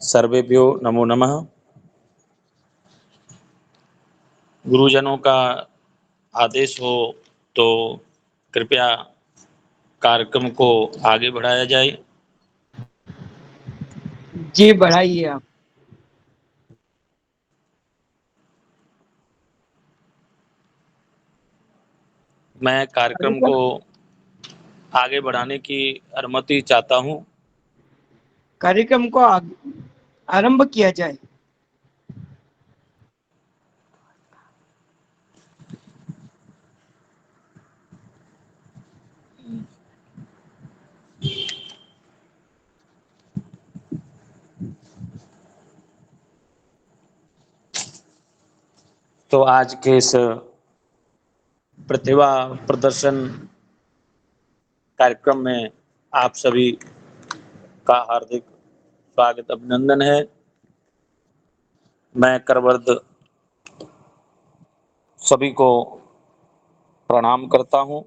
सर्वेभ्यो नमो नमः। गुरुजनों का आदेश हो तो कृपया कार्यक्रम को आगे बढ़ाया जाए। जी बढ़ाइए आप। मैं कार्यक्रम को आगे बढ़ाने की अनुमति चाहता हूं। कार्यक्रम को आरंभ किया जाए। तो आज के इस प्रतिभा प्रदर्शन कार्यक्रम में आप सभी का हार्दिक स्वागत अभिनंदन है। मैं करवर्द सभी को प्रणाम करता हूं।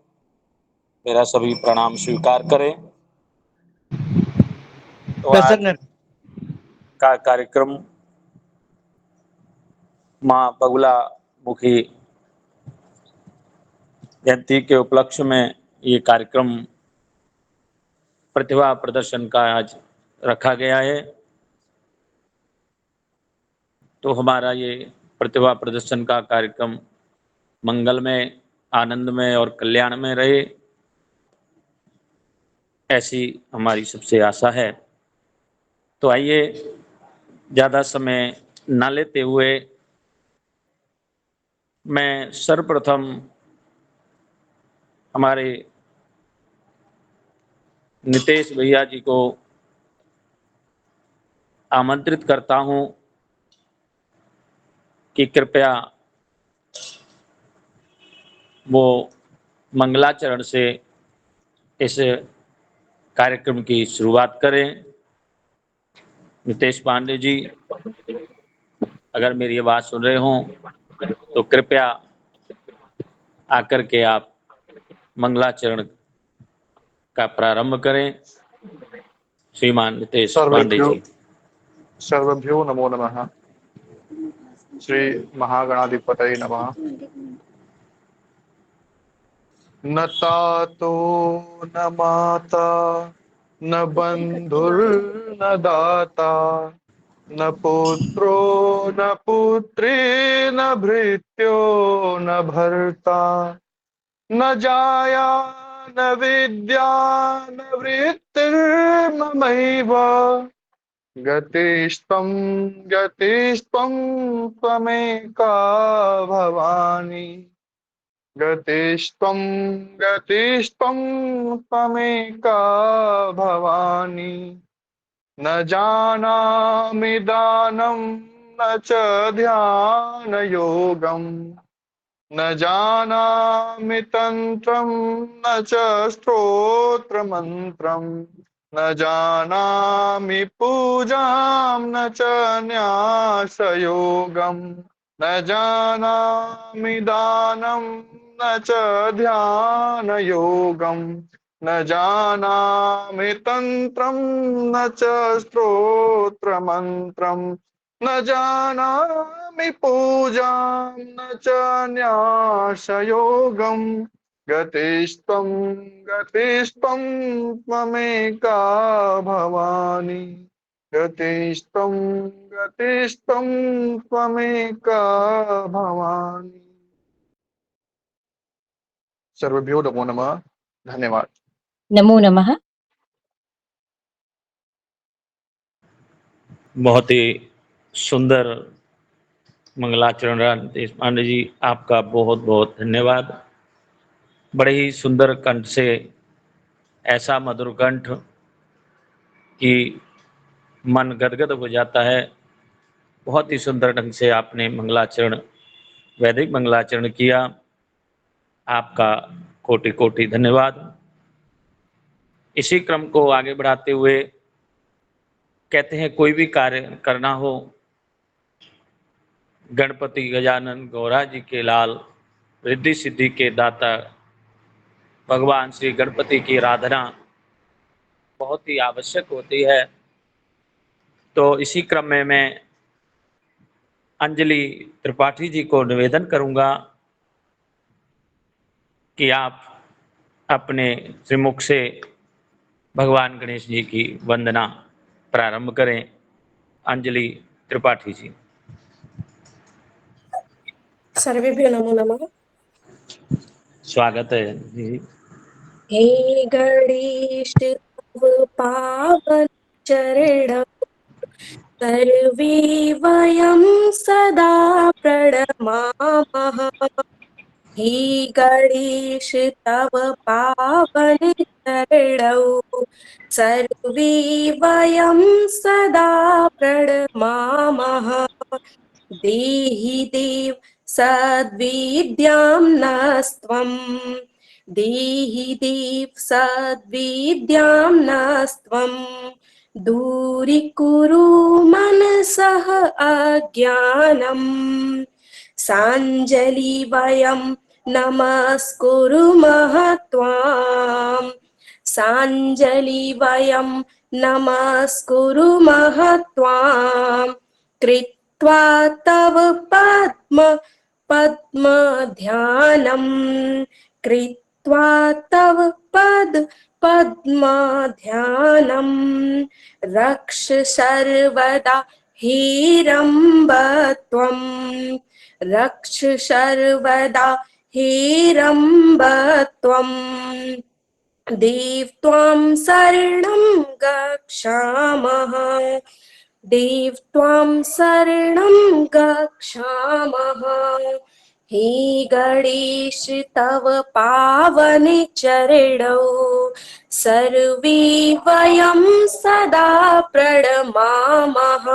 मेरा सभी प्रणाम स्वीकार करें। तो आज प्रसन्न का कार्यक्रम माँ बगुला मुखी जयंती के उपलक्ष्य में ये कार्यक्रम प्रतिभा प्रदर्शन का आज रखा गया है। तो हमारा ये प्रतिभा प्रदर्शन का कार्यक्रम मंगलमय, आनंदमय और कल्याण में रहे, ऐसी हमारी सबसे आशा है। तो आइए ज़्यादा समय न लेते हुए मैं सर्वप्रथम हमारे नितेश भैया जी को आमंत्रित करता हूं कि कृपया वो मंगलाचरण से इस कार्यक्रम की शुरुआत करें। नितेश पांडे जी, अगर मेरी आवाज़ सुन रहे हों तो कृपया आकर के आप मंगलाचरण का प्रारंभ करें। श्रीमान नितेश पांडे जी। सर्वभ्यो नमो नमः। श्री महागणाधिपतये नमः। न तातो न माता न बंधुर्न दाता न पुत्रो न पुत्री न भृत्यो न भर्ता न जाया न विद्या न वृत्तिर्ममैव गतिस्त्वं गतिस्त्वं त्वमेका भवानी गतिस्त्वं गतिस्त्वं त्वमेका भवानी न जानामि दानं न च ध्यानयोगं न जानामि तन्त्रं न च स्तोत्रमन्त्रं न जानामि पूजां न च न्यासयोगं न जानामि दानं न च ध्यानयोगं न जानामि तन्त्रं न च स्तोत्रमन्त्रं न जानामि पूजां न च न्यासयोगं गतिस्त्वं गतिस्त्वं त्वमेका भवानी गतिस्त्वं गतिस्त्वं त्वमेका भवानी। सर्वभ्यो नमो नमः। धन्यवाद। नमो नमः। बहुत ही सुंदर मंगलाचरण नितेश पांडे जी, आपका बहुत बहुत धन्यवाद। बड़े ही सुंदर कंठ से, ऐसा मधुर कंठ कि मन गदगद हो जाता है। बहुत ही सुंदर ढंग से आपने मंगलाचरण, वैदिक मंगलाचरण किया। आपका कोटि कोटि धन्यवाद। इसी क्रम को आगे बढ़ाते हुए कहते हैं, कोई भी कार्य करना हो, गणपति गजानन गौरा जी के लाल, रिद्धि सिद्धि के दाता भगवान श्री गणपति की आराधना बहुत ही आवश्यक होती है। तो इसी क्रम में मैं अंजलि त्रिपाठी जी को निवेदन करूंगा कि आप अपने श्रीमुख से भगवान गणेश जी की वंदना प्रारंभ करें। अंजलि त्रिपाठी जी। सर्वेभ्यो नमो नमः। स्वागत है जी। हे गणेश तव पावन चरण सर्वे वयं सदा प्रणमामः। हे गणेश तव पावन चरणौ सर्वे वयं सदा प्रणमामः। देहि देव सद्विद्यां नस्त्वं देहि देव सद्विद्यां नस्त्वं दूरीकुरु मनसः अज्ञानम् साञ्जलि वयं नमस्कुरुमः त्वां साञ्जलि वयं नमस्कुरुमः त्वां कृत्वा तव पद्म ध्यानं कृत्वा तव पद्मध्यानं रक्ष सर्वदा हेरम्ब त्वं रक्ष सर्वदा हेरम्ब त्वं देव त्वां शरणं गच्छामः देव त्वां शरणं गच्छामः। हे गणेश तव पावन चरणौ सर्वे वयं सदा प्रणमामः।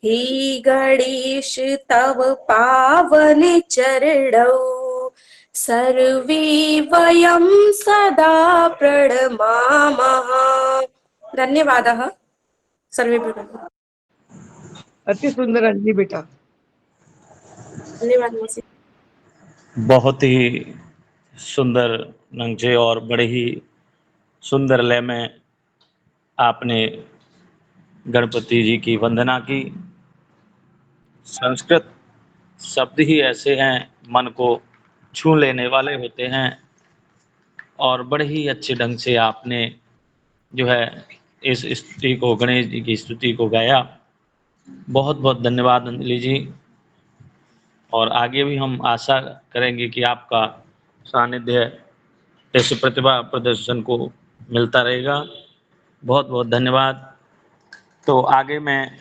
हे गणेश तव पावन चरणौ सर्वे वयं सदा प्रणमामः। धन्यवादः सर्वेभ्यो नमः। अति सुंदर अंजलि बेटा। धन्यवाद मौसी। बहुत ही सुंदर नंगे और बड़े ही सुंदर लय में आपने गणपति जी की वंदना की। संस्कृत शब्द ही ऐसे हैं, मन को छू लेने वाले होते हैं और बड़े ही अच्छे ढंग से आपने जो है इस स्तुति को, गणेश जी की स्तुति को गाया। बहुत बहुत धन्यवाद अंजलि जी। और आगे भी हम आशा करेंगे कि आपका सानिध्य इस प्रतिभा प्रदर्शन को मिलता रहेगा। बहुत बहुत धन्यवाद। तो आगे मैं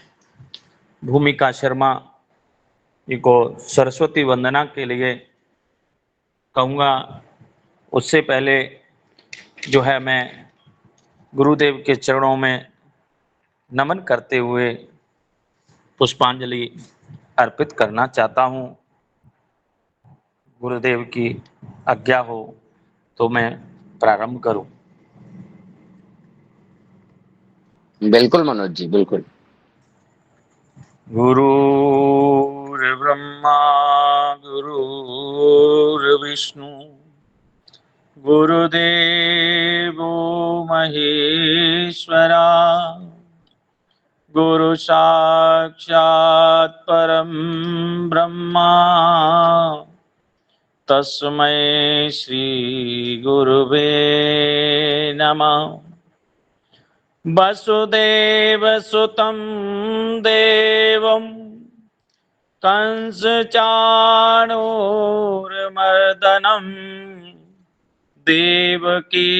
भूमिका शर्मा जी को सरस्वती वंदना के लिए कहूँगा। उससे पहले जो है मैं गुरुदेव के चरणों में नमन करते हुए पुष्पांजलि अर्पित करना चाहता हूँ। गुरुदेव की आज्ञा हो तो मैं प्रारंभ करूं। बिल्कुल मनोज जी, बिल्कुल। गुरुर्ब्रह्मा गुरुर्विष्णु गुरुदेवो महेश्वरा गुरु साक्षात् परम ब्रह्मा तस्मै श्री गुरुवे नमः। वसुदेवसुतं देवं कंसचाणूरमर्दनं देवकी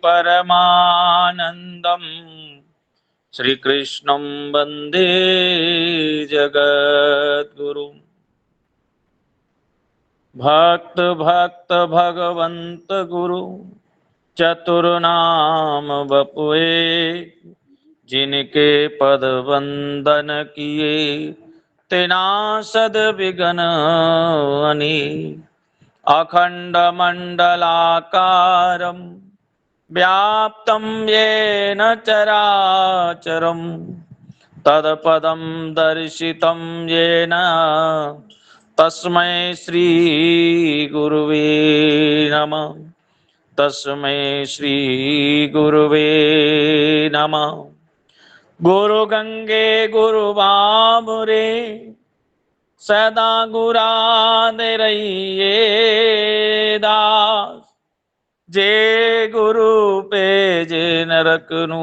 परमानन्दं श्रीकृष्णं वन्दे जगद्गुरुं। भक्त भक्त भगवंत गुरु चतुर्नाम बपुए जिनके पद वंदन किए तेना सद विघ्न हनि। अखंड मंडलाकारं व्याप्तं येन चराचरं तत्पदं दर्शितं येन तस्मै श्री गुरुवे नमः। तस्मै श्री गुरुवे नमः। गुरु गंगे गुरु बाबरे सदा गुराद रहिए दास जे गुरु पेज नरक नू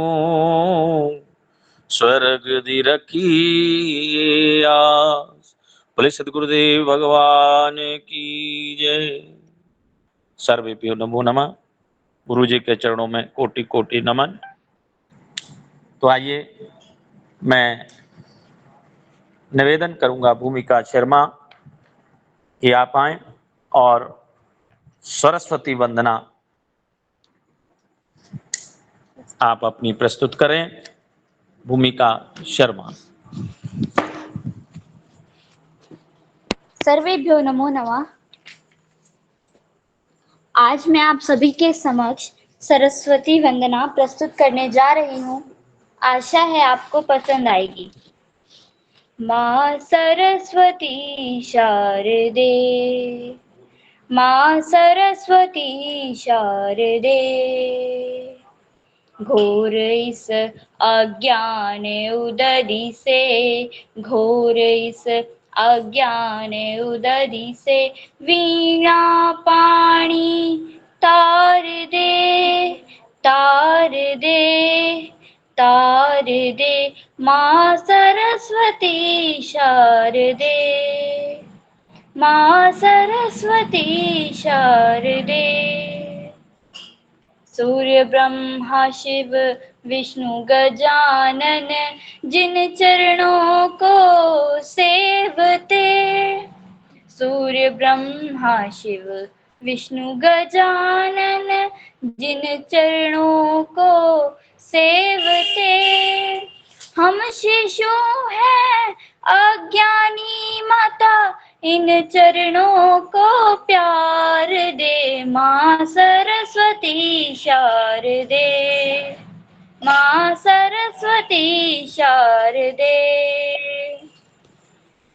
स्वर्ग दी रखिए आस। बोले सदगुरुदेव भगवान की जय। सर्वेभ्यो नमो नमः। गुरु जी के चरणों में कोटि कोटि नमन। तो आइए मैं निवेदन करूंगा भूमिका शर्मा कि आप आए और सरस्वती वंदना आप अपनी प्रस्तुत करें। भूमिका शर्मा। सर्वेभ्यो नमो नमः। आज मैं आप सभी के समक्ष सरस्वती वंदना प्रस्तुत करने जा रही हूँ। आशा है आपको पसंद आएगी। माँ सरस्वती शारदे, माँ सरस्वती शारदे, घोर इस अज्ञान उदधि से, घोर इस अज्ञान उदधि से वीणा पाणी तार दे, तार दे, तार दे। माँ सरस्वती शारदे, माँ सरस्वती शारदे। सूर्य ब्रह्मा शिव विष्णु गजानन जिन चरणों को सेवते, सूर्य ब्रह्मा शिव विष्णु गजानन जिन चरणों को सेवते। हम शिशु हैं अज्ञानी माता, इन चरणों को प्यार दे। माँ सरस्वती शारदे, माँ सरस्वती शारदे,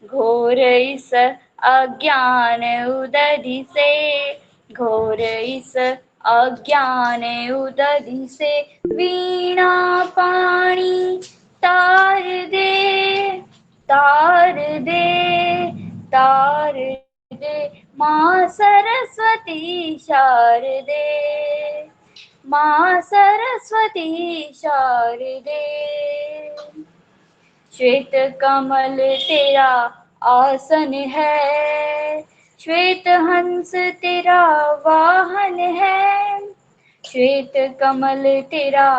घोर इस अज्ञान उदधि से, घोर इस अज्ञान उदधि से वीणा पाणी तार दे, तार दे, तार दे। माँ सरस्वती शारदे, माँ सरस्वती शारदे। श्वेत कमल तेरा आसन है, श्वेत हंस तेरा वाहन है, श्वेत कमल तेरा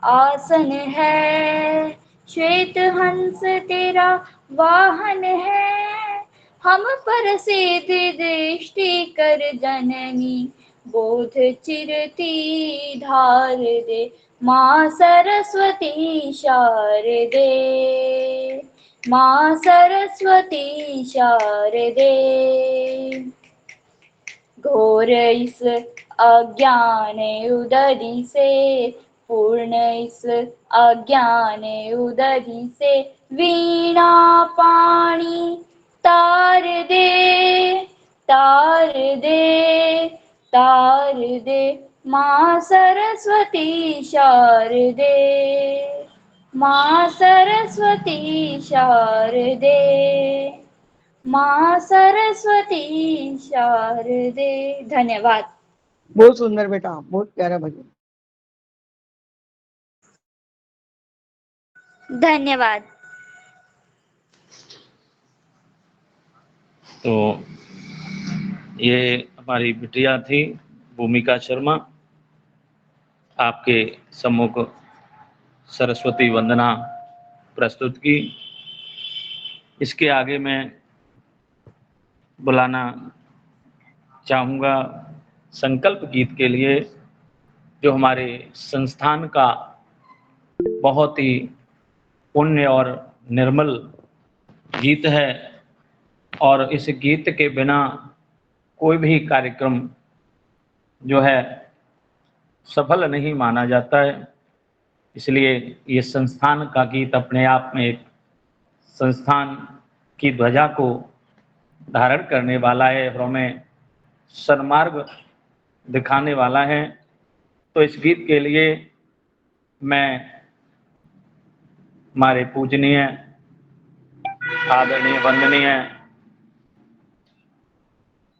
आसन है, श्वेत हंस तेरा वाहन है। हम पर सिद्धि दृष्टि कर जननी, बोध चिरती धार दे। माँ सरस्वती शारदे, माँ सरस्वती शारदे, घोर इस अज्ञान उदधि से, पूर्ण इस अज्ञान उदधि से वीणा पाणी तार दे, तार दे, तार दे। माँ सरस्वती शारदे, माँ सरस्वती शारदे, माँ सरस्वती शारदे। धन्यवाद। बहुत सुंदर बेटा, बहुत प्यारा भजन। धन्यवाद। तो ये हमारी बिटिया थी भूमिका शर्मा, आपके सम्मुख सरस्वती वंदना प्रस्तुत की। इसके आगे मैं बुलाना चाहूँगा संकल्प गीत के लिए, जो हमारे संस्थान का बहुत ही पुण्य और निर्मल गीत है, और इस गीत के बिना कोई भी कार्यक्रम जो है सफल नहीं माना जाता है। इसलिए ये संस्थान का गीत अपने आप में एक संस्थान की ध्वजा को धारण करने वाला है और हमें सन्मार्ग दिखाने वाला है। तो इस गीत के लिए मैं हमारे पूजनीय आदरणीय वंदनीय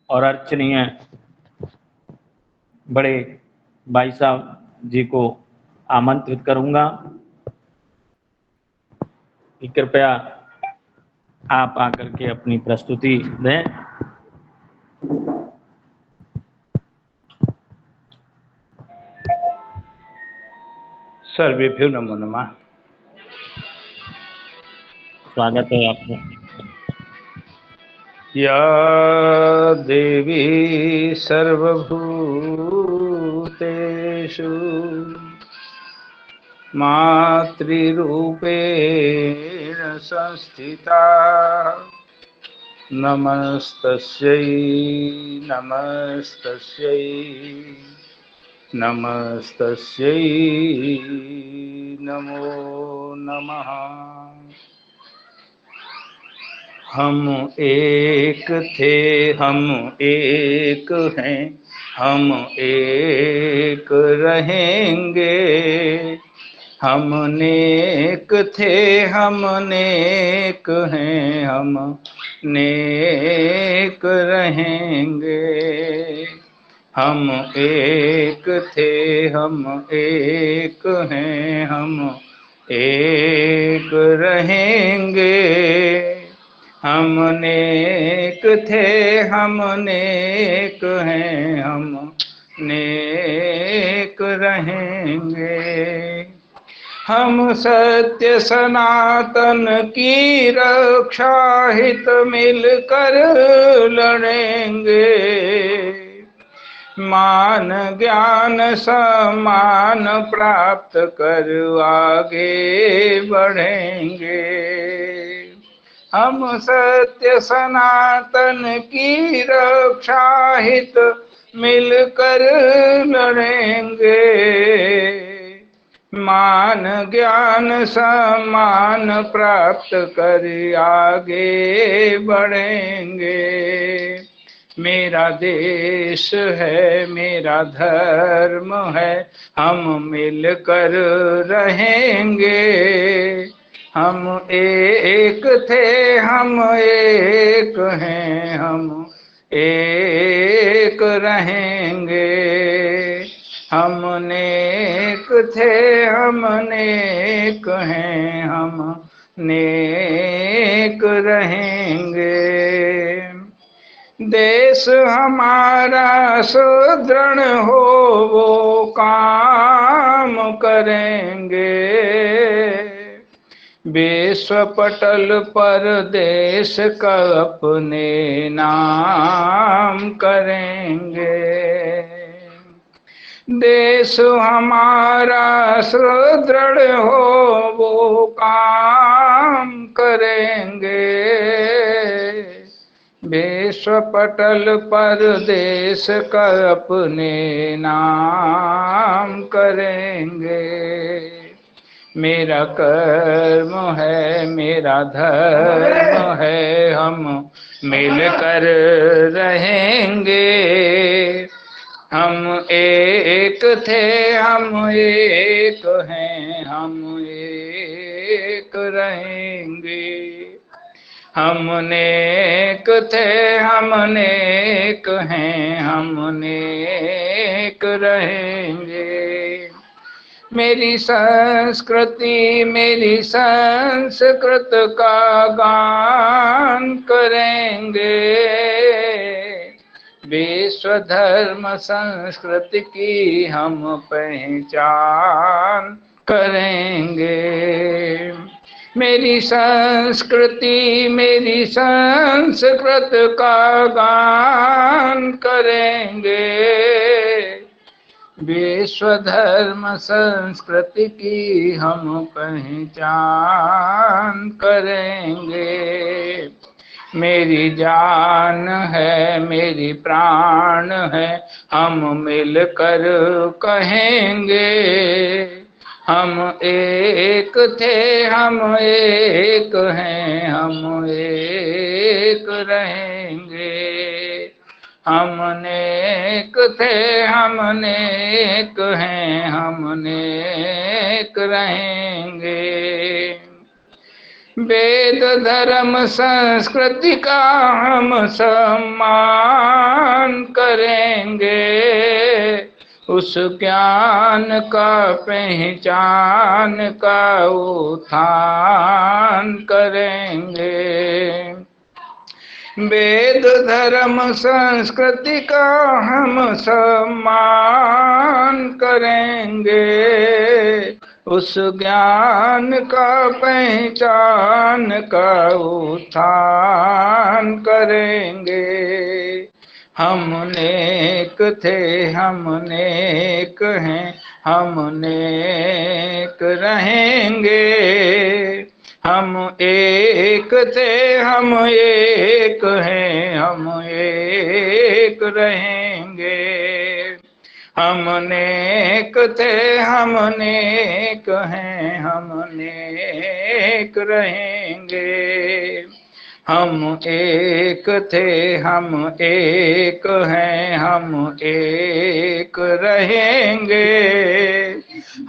और अर्चनीय बड़े भाई साहब जी को आमंत्रित करूंगा कि कृपया आप आकर के अपनी प्रस्तुति दें। सर्वेभ्यो नमो नमः। स्वागत है आपका। या देवी सर्वभूतेषु मातृरूपेण संस्थिता नमस्तस्यै नमस्तस्यै नमस्तस्यै नमो नमः। हम एक थे हम एक हैं हम एक रहेंगे। हम नेक थे हम नेक हैं हम नेक रहेंगे। हम एक थे हम एक हैं हम एक रहेंगे। हम नेक थे हम नेक हैं हम नेक रहेंगे। हम सत्य सनातन की रक्षा हित मिलकर लड़ेंगे। मान ज्ञान सम्मान प्राप्त कर आगे बढ़ेंगे। हम सत्य सनातन की रक्षा हित मिलकर लड़ेंगे। मान ज्ञान सम्मान प्राप्त कर आगे बढ़ेंगे। मेरा देश है मेरा धर्म है हम मिलकर रहेंगे। हम एक थे हम एक हैं हम एक रहेंगे। हम नेक थे हम नेक हैं हम नेक रहेंगे। देश हमारा सुदृढ़ हो वो काम करेंगे। विश्व पटल पर देश का अपने नाम करेंगे। देश हमारा सुदृढ़ हो वो काम करेंगे। विश्व पटल पर देश का अपने नाम करेंगे। मेरा कर्म है मेरा धर्म है हम मिलकर रहेंगे। हम एक थे हम एक हैं हम एक रहेंगे। हम नेक थे हम नेक हैं हम नेक रहेंगे। मेरी संस्कृति मेरी संस्कृत का गान करेंगे। विश्व धर्म संस्कृति की हम पहचान करेंगे। मेरी संस्कृति मेरी संस्कृत का गान करेंगे। विश्व धर्म संस्कृति की हम पहचान करेंगे। मेरी जान है मेरी प्राण है हम मिलकर कहेंगे। हम एक थे हम एक हैं हम एक रहेंगे। हम नेक थे हम नेक हैं हम नेक रहेंगे। वेद धर्म संस्कृति का हम सम्मान करेंगे, उस ज्ञान का पहचान का उत्थान करेंगे। वेद धर्म संस्कृति का हम सम्मान करेंगे, उस ज्ञान का पहचान का उत्थान करेंगे। हम नेक थे, हम नेक हैं, हम नेक रहेंगे। हम एक थे, हम एक हैं, हम एक रहेंगे। हम नेक थे, हम नेक हैं, हम नेक रहेंगे। हम एक थे, हम एक हैं, हम एक रहेंगे।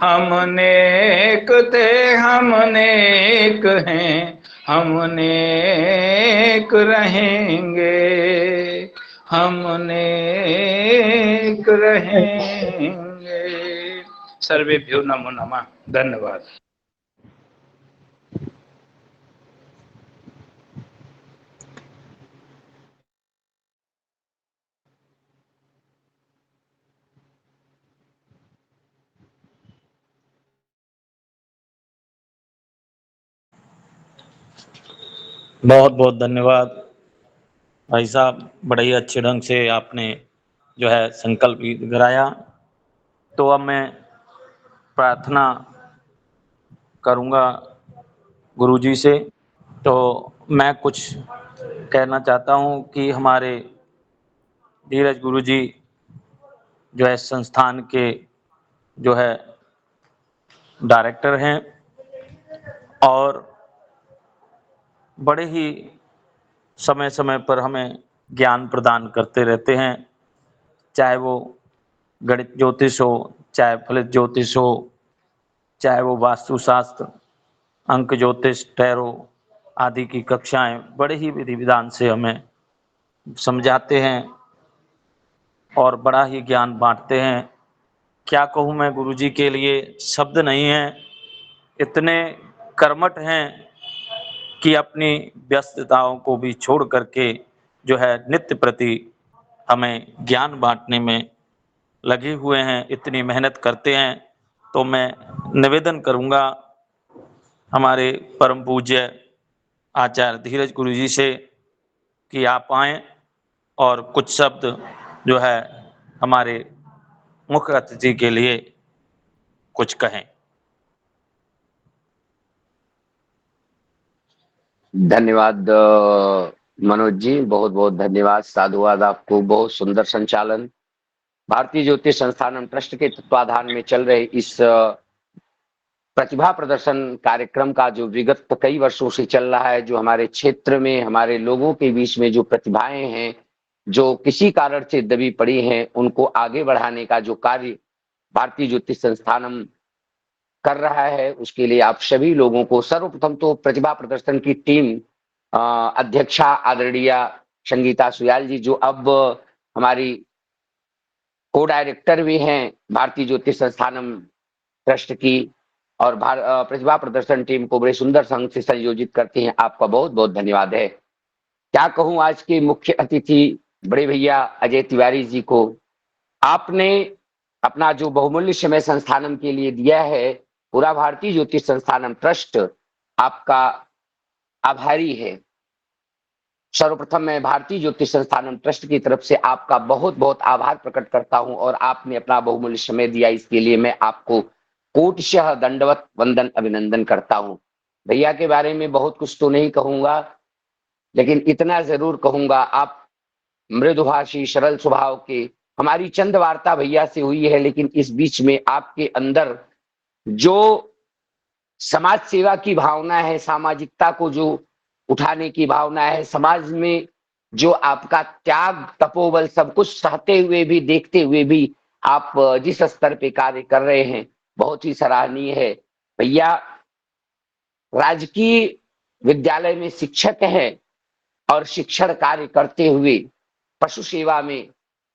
हम नेक थे, हम नेक हैं, हम नेक रहेंगे। हम नेक रहेंगे। सर्वेभ्यो नमो नमः। धन्यवाद। बहुत बहुत धन्यवाद भाई साहब, बड़े ही अच्छे ढंग से आपने जो है संकल्प गीत कराया। तो अब मैं प्रार्थना करूंगा गुरुजी से। तो मैं कुछ कहना चाहता हूं कि हमारे धीरज गुरुजी जो है संस्थान के जो है डायरेक्टर हैं और बड़े ही समय समय पर हमें ज्ञान प्रदान करते रहते हैं, चाहे वो गणित ज्योतिष हो, चाहे फलित ज्योतिष हो, चाहे वो वास्तुशास्त्र, अंक ज्योतिष, टैरो आदि की कक्षाएं बड़े ही विधि विधान से हमें समझाते हैं और बड़ा ही ज्ञान बांटते हैं। क्या कहूँ मैं, गुरुजी के लिए शब्द नहीं हैं, इतने कर्मठ हैं कि अपनी व्यस्तताओं को भी छोड़ करके जो है नित्य प्रति हमें ज्ञान बांटने में लगे हुए हैं, इतनी मेहनत करते हैं। तो मैं निवेदन करूंगा हमारे परम पूज्य आचार्य धीरज गुरुजी से कि आप आएं और कुछ शब्द जो है हमारे मुख्य अतिथि के लिए कुछ कहें। धन्यवाद मनोज जी, बहुत बहुत धन्यवाद, साधुवाद आपको। बहुत सुंदर संचालन। भारतीय ज्योतिष संस्थानम ट्रस्ट के तत्वाधान में चल रहे इस प्रतिभा प्रदर्शन कार्यक्रम का जो विगत कई वर्षों से चल रहा है, जो हमारे क्षेत्र में हमारे लोगों के बीच में जो प्रतिभाएं हैं, जो किसी कारण से दबी पड़ी हैं, उनको आगे बढ़ाने का जो कार्य भारतीय ज्योतिष संस्थानम कर रहा है, उसके लिए आप सभी लोगों को सर्वप्रथम तो प्रतिभा प्रदर्शन की टीम अध्यक्षा आदरणीय संगीता सुयाल जी, जो अब हमारी को डायरेक्टर भी हैं भारतीय ज्योतिष संस्थानम ट्रस्ट की, और प्रतिभा प्रदर्शन टीम को बड़े सुंदर संग से संयोजित करती हैं, आपका बहुत बहुत धन्यवाद है। क्या कहूं, आज के मुख्य अतिथि बड़े भैया अजय तिवारी जी को आपने अपना जो बहुमूल्य समय संस्थानम के लिए दिया है, पूरा भारतीय ज्योतिष संस्थानम ट्रस्ट आपका आभारी है। सर्वप्रथम मैं भारतीय ज्योतिष संस्थानम ट्रस्ट की तरफ से आपका बहुत बहुत आभार प्रकट करता हूं, और आपने अपना बहुमूल्य समय दिया, इसके लिए मैं आपको कोटिशः दंडवत वंदन अभिनंदन करता हूं। भैया के बारे में बहुत कुछ तो नहीं कहूंगा, लेकिन इतना जरूर कहूंगा, आप मृदुभाषी सरल स्वभाव के, हमारी चंद वार्ता भैया से हुई है, लेकिन इस बीच में आपके अंदर जो समाज सेवा की भावना है, सामाजिकता को जो उठाने की भावना है, समाज में जो आपका त्याग तपोबल सब कुछ सहते हुए भी, देखते हुए भी आप जिस स्तर पे कार्य कर रहे हैं, बहुत ही सराहनीय है। भैया, राजकीय विद्यालय में शिक्षक हैं और शिक्षण कार्य करते हुए पशु सेवा में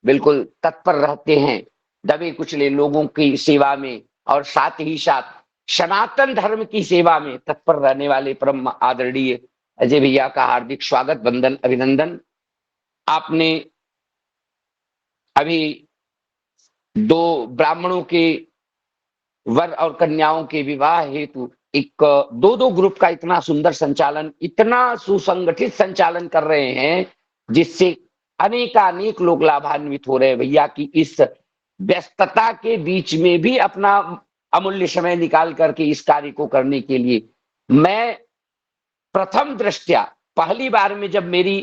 बिल्कुल तत्पर रहते हैं, दबे कुचले लोगों की सेवा में और साथ ही साथ सनातन धर्म की सेवा में तत्पर रहने वाले परम आदरणीय अजय भैया का हार्दिक स्वागत, वंदन, अभिनंदन। आपने अभी 2 ब्राह्मणों के वर और कन्याओं के विवाह हेतु एक 2-2 ग्रुप का इतना सुंदर संचालन, इतना सुसंगठित संचालन कर रहे हैं जिससे अनेकानेक लोग लाभान्वित हो रहे हैं। भैया की इस व्यस्तता के बीच में भी अपना अमूल्य समय निकाल करके इस कार्य को करने के लिए मैं प्रथम दृष्टया पहली बार में जब मेरी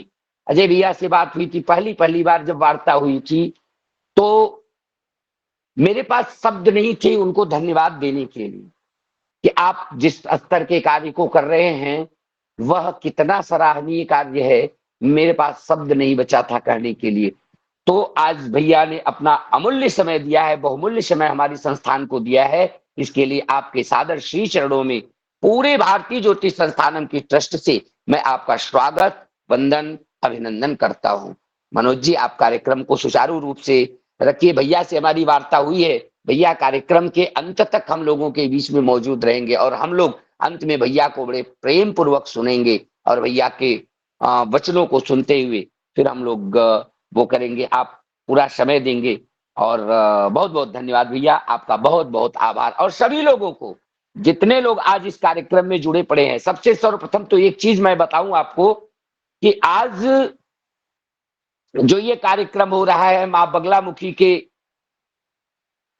अजय भैया से बात हुई थी, पहली बार जब वार्ता हुई थी, तो मेरे पास शब्द नहीं थे उनको धन्यवाद देने के लिए कि आप जिस स्तर के कार्य को कर रहे हैं वह कितना सराहनीय कार्य है। मेरे पास शब्द नहीं बचा था कहने के लिए। तो आज भैया ने अपना अमूल्य समय दिया है, बहुमूल्य समय हमारी संस्थान को दिया है। इसके लिए आपके सादर श्री चरणों में पूरे भारतीय ज्योतिष संस्थानम की ट्रस्ट से मैं आपका स्वागत, वंदन, अभिनंदन करता हूं। मनोज जी, आप कार्यक्रम को सुचारू रूप से रखिए। भैया से हमारी वार्ता हुई है, भैया कार्यक्रम के अंत तक हम लोगों के बीच में मौजूद रहेंगे और हम लोग अंत में भैया को बड़े प्रेम पूर्वक सुनेंगे और भैया के वचनों को सुनते हुए फिर हम लोग वो करेंगे। आप पूरा समय देंगे और बहुत बहुत धन्यवाद भैया, आपका बहुत बहुत आभार। और सभी लोगों को, जितने लोग आज इस कार्यक्रम में जुड़े पड़े हैं, सबसे सर्वप्रथम तो एक चीज मैं बताऊं आपको कि आज जो ये कार्यक्रम हो रहा है मां बगलामुखी के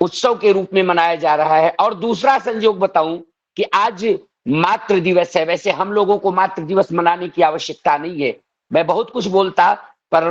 उत्सव के रूप में मनाया जा रहा है। और दूसरा संयोग बताऊं कि आज मातृ दिवस है। वैसे हम लोगों को मातृ दिवस मनाने की आवश्यकता नहीं है, मैं बहुत कुछ बोलता, पर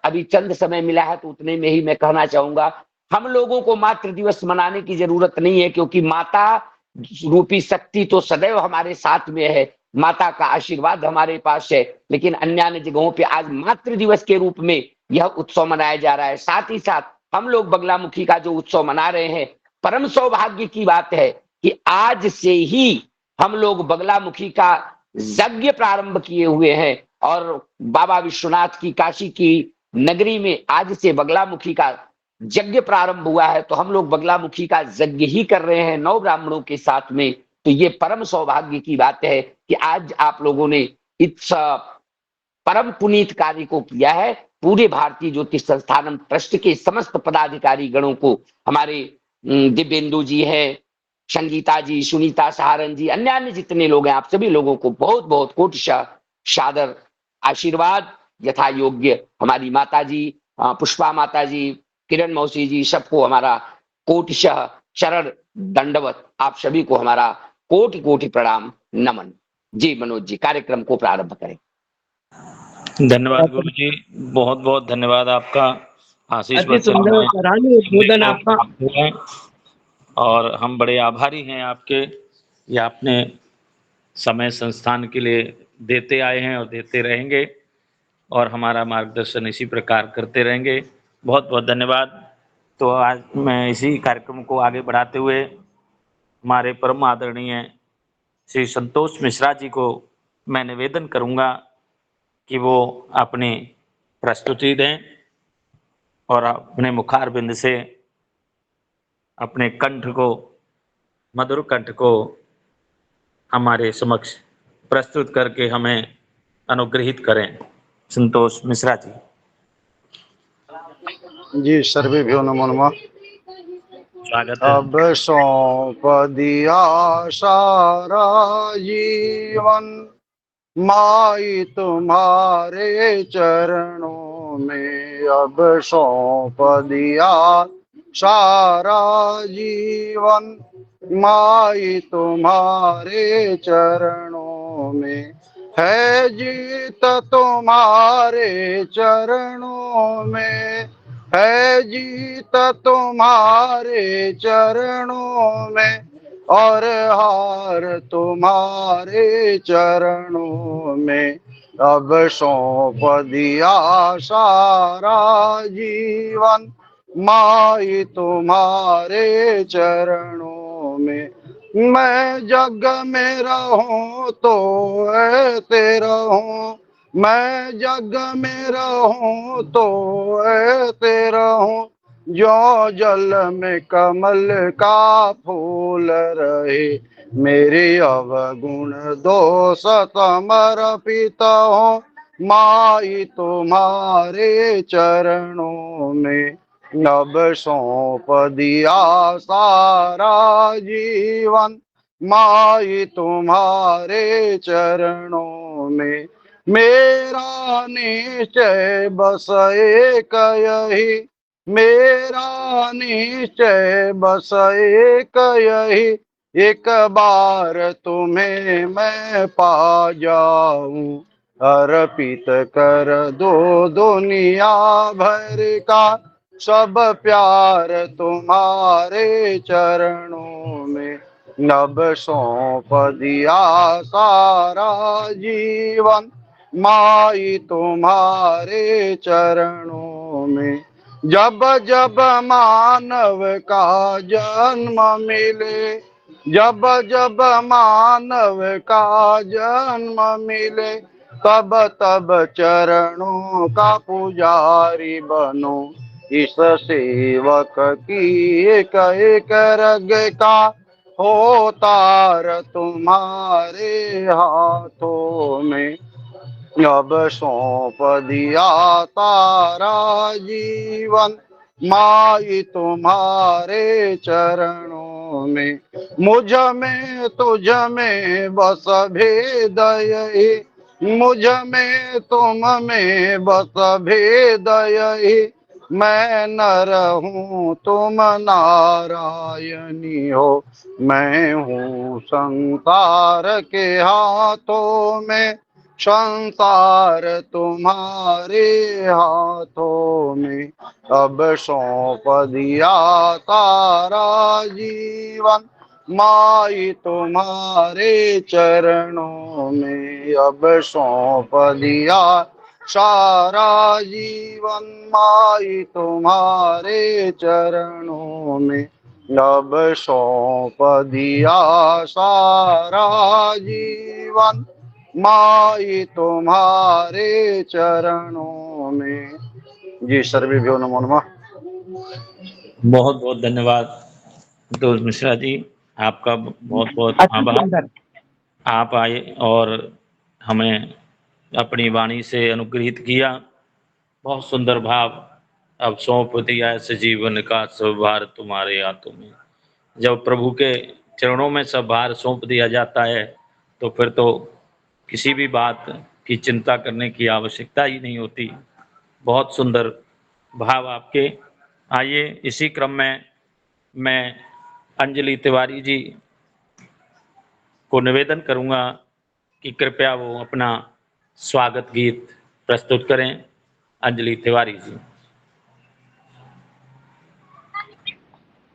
अभी चंद समय मिला है तो उतने में ही मैं कहना चाहूंगा, हम लोगों को मातृ दिवस मनाने की जरूरत नहीं है, क्योंकि माता रूपी शक्ति तो सदैव हमारे साथ में है, माता का आशीर्वाद हमारे पास है। लेकिन अन्य अन्य जगहों पे आज मातृ दिवस के रूप में यह उत्सव मनाया जा रहा है। साथ ही साथ हम लोग बगलामुखी का जो उत्सव मना रहे हैं, परम सौभाग्य की बात है कि आज से ही हम लोग बगलामुखी का यज्ञ प्रारंभ किए हुए हैं और बाबा विश्वनाथ की काशी की नगरी में आज से बगलामुखी का यज्ञ प्रारंभ हुआ है। तो हम लोग बगलामुखी का यज्ञ ही कर रहे हैं 9 ब्राह्मणों के साथ में। तो ये परम सौभाग्य की बात है कि आज आप लोगों ने इस परम पुनीत कार्य को किया है। पूरे भारतीय ज्योतिष संस्थानम ट्रस्ट के समस्त पदाधिकारी गणों को, हमारे दिव्येंदु जी है, संगीता जी, सुनीता सहारन जी, अन्य अन्य जितने लोग हैं, आप सभी लोगों को बहुत बहुत कोटिशः सादर आशीर्वाद यथा योग्य। हमारी माता जी, पुष्पा माता जी, किरण मौसी जी, सबको हमारा कोटिशः चरण दंडवत। आप सभी को हमारा कोटि कोटि प्रणाम, नमन। जी मनोज जी, कार्यक्रम को प्रारंभ करें। धन्यवाद गुरु जी, बहुत बहुत धन्यवाद आपका। आशीष अति सुंदर और सराहनीय उद्बोधन आपका। आपका, और हम बड़े आभारी हैं आपके, ये आपने समय संस्थान के लिए देते आए हैं और देते रहेंगे और हमारा मार्गदर्शन इसी प्रकार करते रहेंगे। बहुत बहुत धन्यवाद। तो आज मैं इसी कार्यक्रम को आगे बढ़ाते हुए हमारे परम आदरणीय श्री संतोष मिश्रा जी को मैं निवेदन करूंगा कि वो अपनी प्रस्तुति दें और अपने मुखारबिंद से अपने कंठ को, मधुर कंठ को हमारे समक्ष प्रस्तुत करके हमें अनुग्रहित करें। संतोष मिश्रा जी। जी, सर्वेभ्यो नमो नमः। स्वागत है। अब सौंप दिया सारा जीवन माई तुम्हारे चरणों में, अब सौंप दिया सारा जीवन माई तुम्हारे चरणों में, है जीत तुम्हारे चरणों में, है जीत तुम्हारे चरणों में, और हार तुम्हारे चरणों में। अब सौंप दिया सारा जीवन माई तुम्हारे चरणों में, मैं जग में रहूं तो ऐसे रहूं, मैं जग में रहूं तो ऐसे रहूं, जो जल में कमल का फूल रहे, मेरी अवगुण दोष समर्पित हो, माई तुम्हारे चरणों में नभ सौंप दिया सारा जीवन, माई तुम्हारे चरणों में मेरा निश्चय बस एक यही, मेरा निश्चय बस एक यही, एक बार तुम्हें मैं पा जाऊं, अर्पित कर दो दुनिया भर का सब प्यार तुम्हारे चरणों में, नभ सौंप दिया सारा जीवन, माई तुम्हारे चरणों में। जब जब मानव का जन्म मिले, जब जब मानव का जन्म मिले, तब तब चरणों का पुजारी बनो, इस सेवक की एक एक रग का हो तार तुम्हारे हाथों में, अब सौंप दिया तारा जीवन, माई तुम्हारे चरणों में। मुझ में तुझ में बस भेद यही, मुझ में तुम में बस भेद यही, मैं नर हूँ तुम नारायणी हो, मैं हूँ संसार के हाथों में, संसार तुम्हारे हाथों में, अब सौंप दिया तारा जीवन, माई तुम्हारे चरणों में, अब सौंप दिया सारा जीवन, माई तुम्हारे चरणों में, अब सौंप दिया सारा जीवन, माई तुम्हारे चरणों में। जी सर्वेभ्यो नमो नमः। बहुत बहुत धन्यवाद संतोष मिश्रा जी, आपका बहुत बहुत अति आभार। सुंदर। आप आए और हमें अपनी वाणी से अनुग्रहित किया। बहुत सुंदर भाव। अब सौंप दिया ऐसे जीवन का सब भार तुम्हारे हाथों में। जब प्रभु के चरणों में सब भार सौंप दिया जाता है तो फिर तो किसी भी बात की चिंता करने की आवश्यकता ही नहीं होती। बहुत सुंदर भाव आपके। आइए इसी क्रम में मैं अंजलि तिवारी जी को निवेदन करूंगा कि कृपया वो अपना स्वागत गीत प्रस्तुत करें। अंजलि तिवारी जी।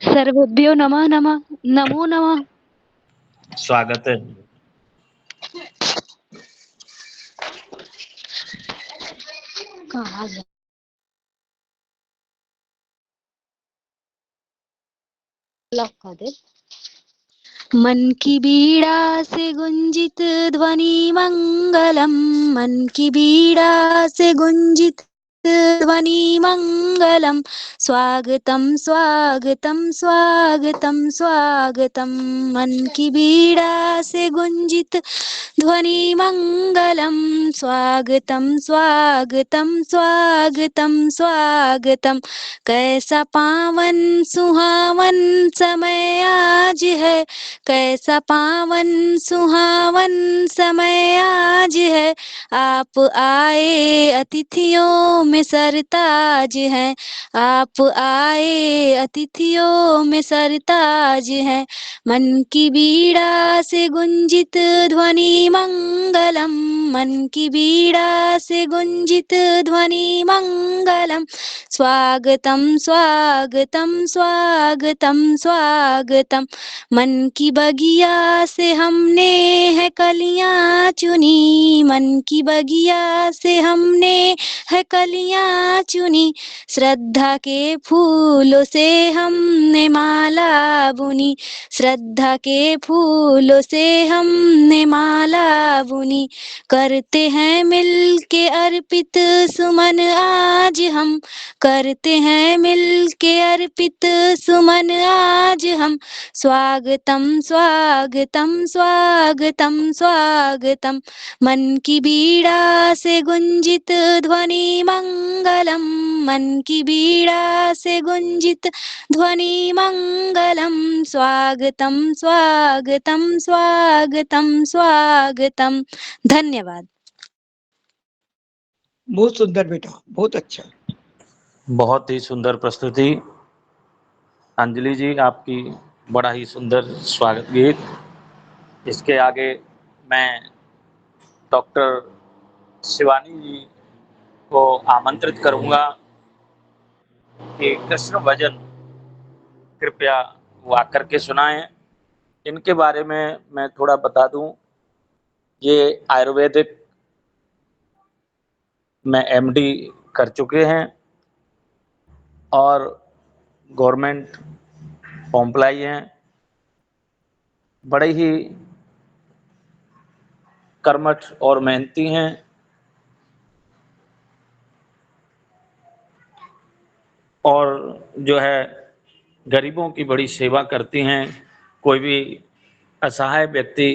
सर्वेभ्यो नमः नमः नमो नमः। स्वागत है। कहाँ गया? लॉक कर दे। मन की बीड़ा से गुंजित ध्वनि मंगलम, मन की बीड़ा से गुंजित ध्वनि मंगलम, स्वागतम स्वागतम स्वागतम स्वागतम, मन की बीड़ा से गुंजित ध्वनि मंगलम, स्वागतम स्वागतम स्वागतम स्वागतम। कैसा पावन सुहावन समय आज है, कैसा पावन सुहावन समय आज है, आप आए अतिथियों में सरताज है, आप आए अतिथियों में सरताज है। मन की बीड़ा से गुंजित ध्वनि मंगलम, मन की बीड़ा से गुंजित ध्वनि मंगलम, स्वागतम स्वागतम स्वागतम स्वागतम। मन की बगिया से हमने है कलियां चुनी, मन की बगिया से हमने है कलियां चुनी, श्रद्धा के फूलों से हमने माला बुनी, श्रद्धा के फूलों से हमने माला बुनी। करते हैं मिल के अर्पित सुमन आज हम, करते हैं मिल के अर्पित सुमन आज हम। स्वागतम स्वागतम स्वागतम स्वागतम, मन की बीड़ा से गुंजित ध्वनि मंगलम, मन की बीड़ा से गुंजित ध्वनि मंगलम। स्वागतम स्वागतम स्वागतम स्वागतम। धन्यवाद। बहुत सुंदर बेटा, बहुत अच्छा। बहुत ही सुंदर प्रस्तुति अंजलि जी, आपकी बड़ा ही सुंदर स्वागत गीत। इसके आगे मैं डॉक्टर शिवानी जी को आमंत्रित करूंगा कि कृष्ण भजन कृपया वो आकर के सुनाएं। इनके बारे में मैं थोड़ा बता दूं, ये आयुर्वेदिक में एमडी कर चुके हैं और गवर्नमेंट एम्प्लॉई हैं। बड़े ही कर्मठ और मेहनती हैं। और जो है गरीबों की बड़ी सेवा करती हैं। कोई भी असहाय व्यक्ति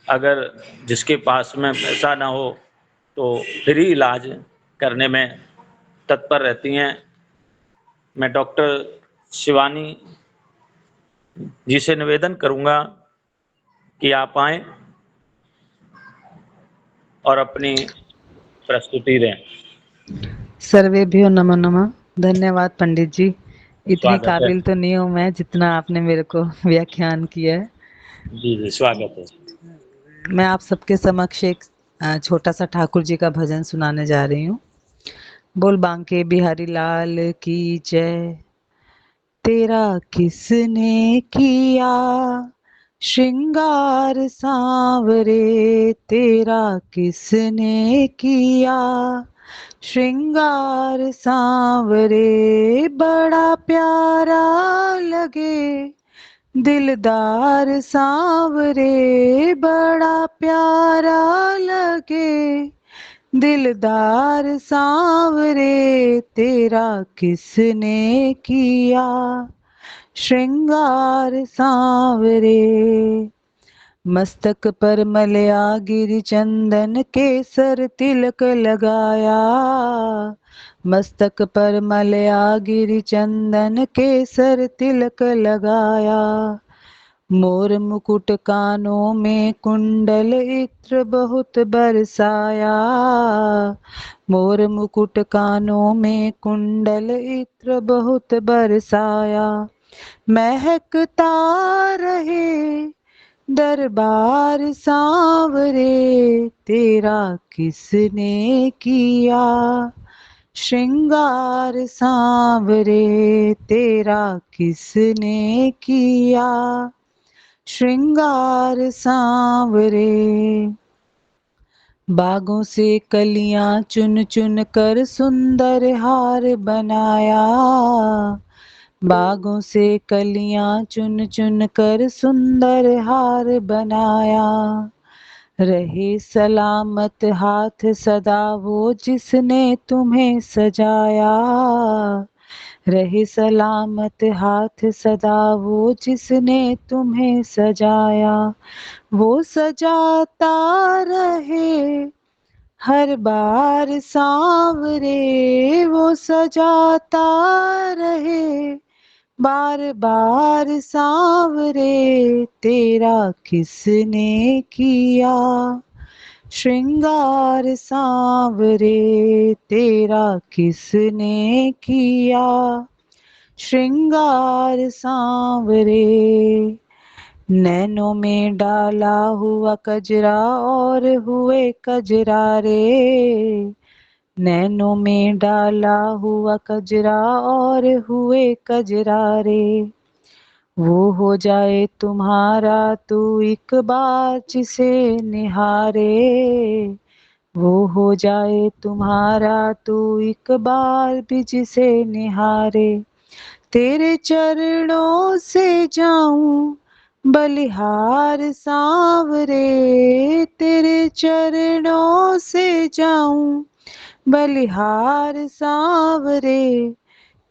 अगर जिसके पास में पैसा ना हो तो फ्री इलाज करने में तत्पर रहती हैं। मैं डॉक्टर शिवानी जी से निवेदन करूंगा कि आप आएं और अपनी प्रस्तुति दें। सर्वेभ्यो नमो नमः। धन्यवाद पंडित जी, इतनी स्वागत है। काबिल तो नहीं हूँ मैं जितना आपने मेरे को व्याख्यान किया है। जी जी, स्वागत है। मैं आप सबके समक्ष एक छोटा सा ठाकुर जी का भजन सुनाने जा रही हूँ। बोल बांके बिहारी लाल की जय। तेरा किसने किया श्रृंगार सांवरे, तेरा किसने किया श्रृंगार सांवरे। बड़ा प्यारा लगे दिलदार सांवरे, बड़ा प्यारा लगे दिलदार सांवरे। तेरा किसने किया श्रृंगार सांवरे। मस्तक पर मलया गिरि चंदन केसर तिलक लगाया, मस्तक पर मलया गिरि चंदन केसर तिलक लगाया। मोर मुकुट कानों में कुंडल इत्र बहुत बरसाया, मोर मुकुट कानों में कुंडल इत्र बहुत बरसाया। महकता रहे दरबार सांवरे, तेरा किसने किया श्रृंगार सांवरे। तेरा किसने किया श्रृंगार सांवरे। बागों से कलियां चुन चुन कर सुंदर हार बनाया, बागों से कलियां चुन चुन कर सुंदर हार बनाया। रहे सलामत हाथ सदा वो जिसने तुम्हें सजाया, रहे सलामत हाथ सदा वो जिसने तुम्हें सजाया। वो सजाता रहे हर बार सांवरे, वो सजाता रहे बार बार सांवरे। तेरा किसने किया श्रृंगार सांवरे, तेरा किसने किया श्रृंगार सांवरे। नैनों में डाला हुआ कजरा और हुए कजरारे, नैनों में डाला हुआ कजरा और हुए कजरारे। वो हो जाए तुम्हारा तू एक बार जिसे निहारे, वो हो जाए तुम्हारा तू एक बार भी जिसे निहारे। तेरे चरणों से जाऊं बलिहार सांवरे, तेरे चरणों से जाऊं बलिहार सांवरे।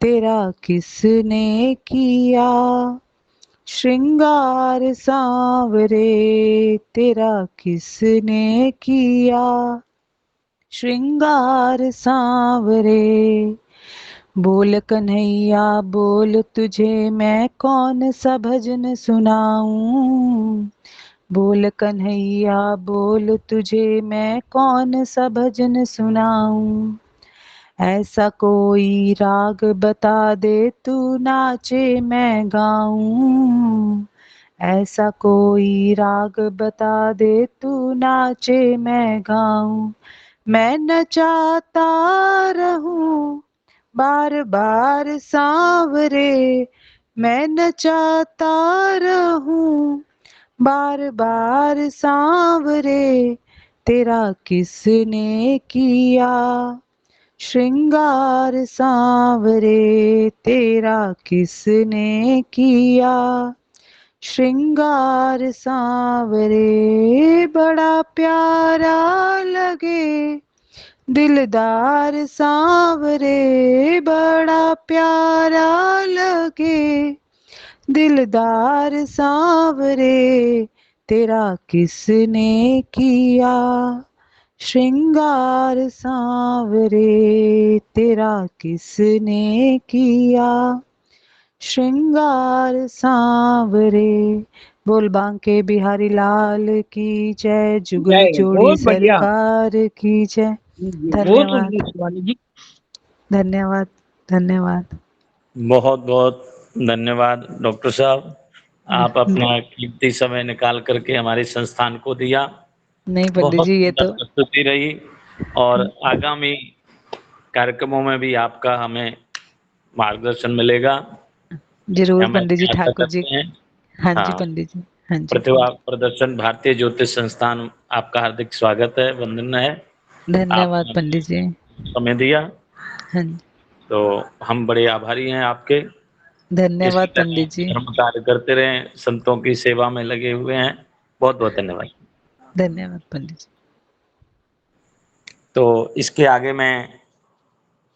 तेरा किसने किया श्रृंगार सांवरे, तेरा किसने किया श्रृंगार सांवरे। बोल कन्हैया बोल तुझे मैं कौन सा भजन सुनाऊं। बोल कन्हैया बोल तुझे मैं कौन सा भजन सुनाऊं। ऐसा कोई राग बता दे तू नाचे मैं गाऊं। ऐसा कोई राग बता दे तू नाचे मैं गाऊं। मैं नचाता रहूं बार बार सांवरे, मैं नचाता रहूं बार बार सांवरे। तेरा किसने किया श्रृंगार सांवरे, तेरा किसने किया श्रृंगार सांवरे। बड़ा प्यारा लगे दिलदार सांवरे, बड़ा प्यारा लगे दिलदार सांवरे। तेरा किसने किया श्रृंगार सांवरे, तेरा किसने किया श्रृंगार सांवरे। बोल बांके बिहारी लाल की जय, जुगल जय, जोड़ी बहुत बढ़िया। सरकार की जय। बहुत धन्यवाद सुंदर शिवानी जी। धन्यवाद धन्यवाद। बहुत बहुत धन्यवाद डॉक्टर साहब, आप अपना कीमती समय निकाल करके हमारे संस्थान को दिया। नहीं पंडित बहुत जी, ये सुंदर तो प्रस्तुति रही और आगामी कार्यक्रमों में भी आपका हमें मार्गदर्शन मिलेगा। जरूर हम पंडित जी, ऐसी आशा ठाकुर जी। करते हैं। हाँ जी हाँ, पंडित जी, हाँ जी। प्रतिभा प्रदर्शन भारतीय ज्योतिष संस्थान आपका हार्दिक स्वागत है, वंदना है। धन्यवाद आपने पंडित जी। समय दिया हाँ जी, तो हम बड़े आभारी हैं आपके। इसी धन्यवाद तरह पंडित जी। धर्म कार्य करते रहें, संतों की सेवा में लगे हुए हैं। बहुत बहुत धन्यवाद। धन्यवाद पंडित जी। तो इसके आगे मैं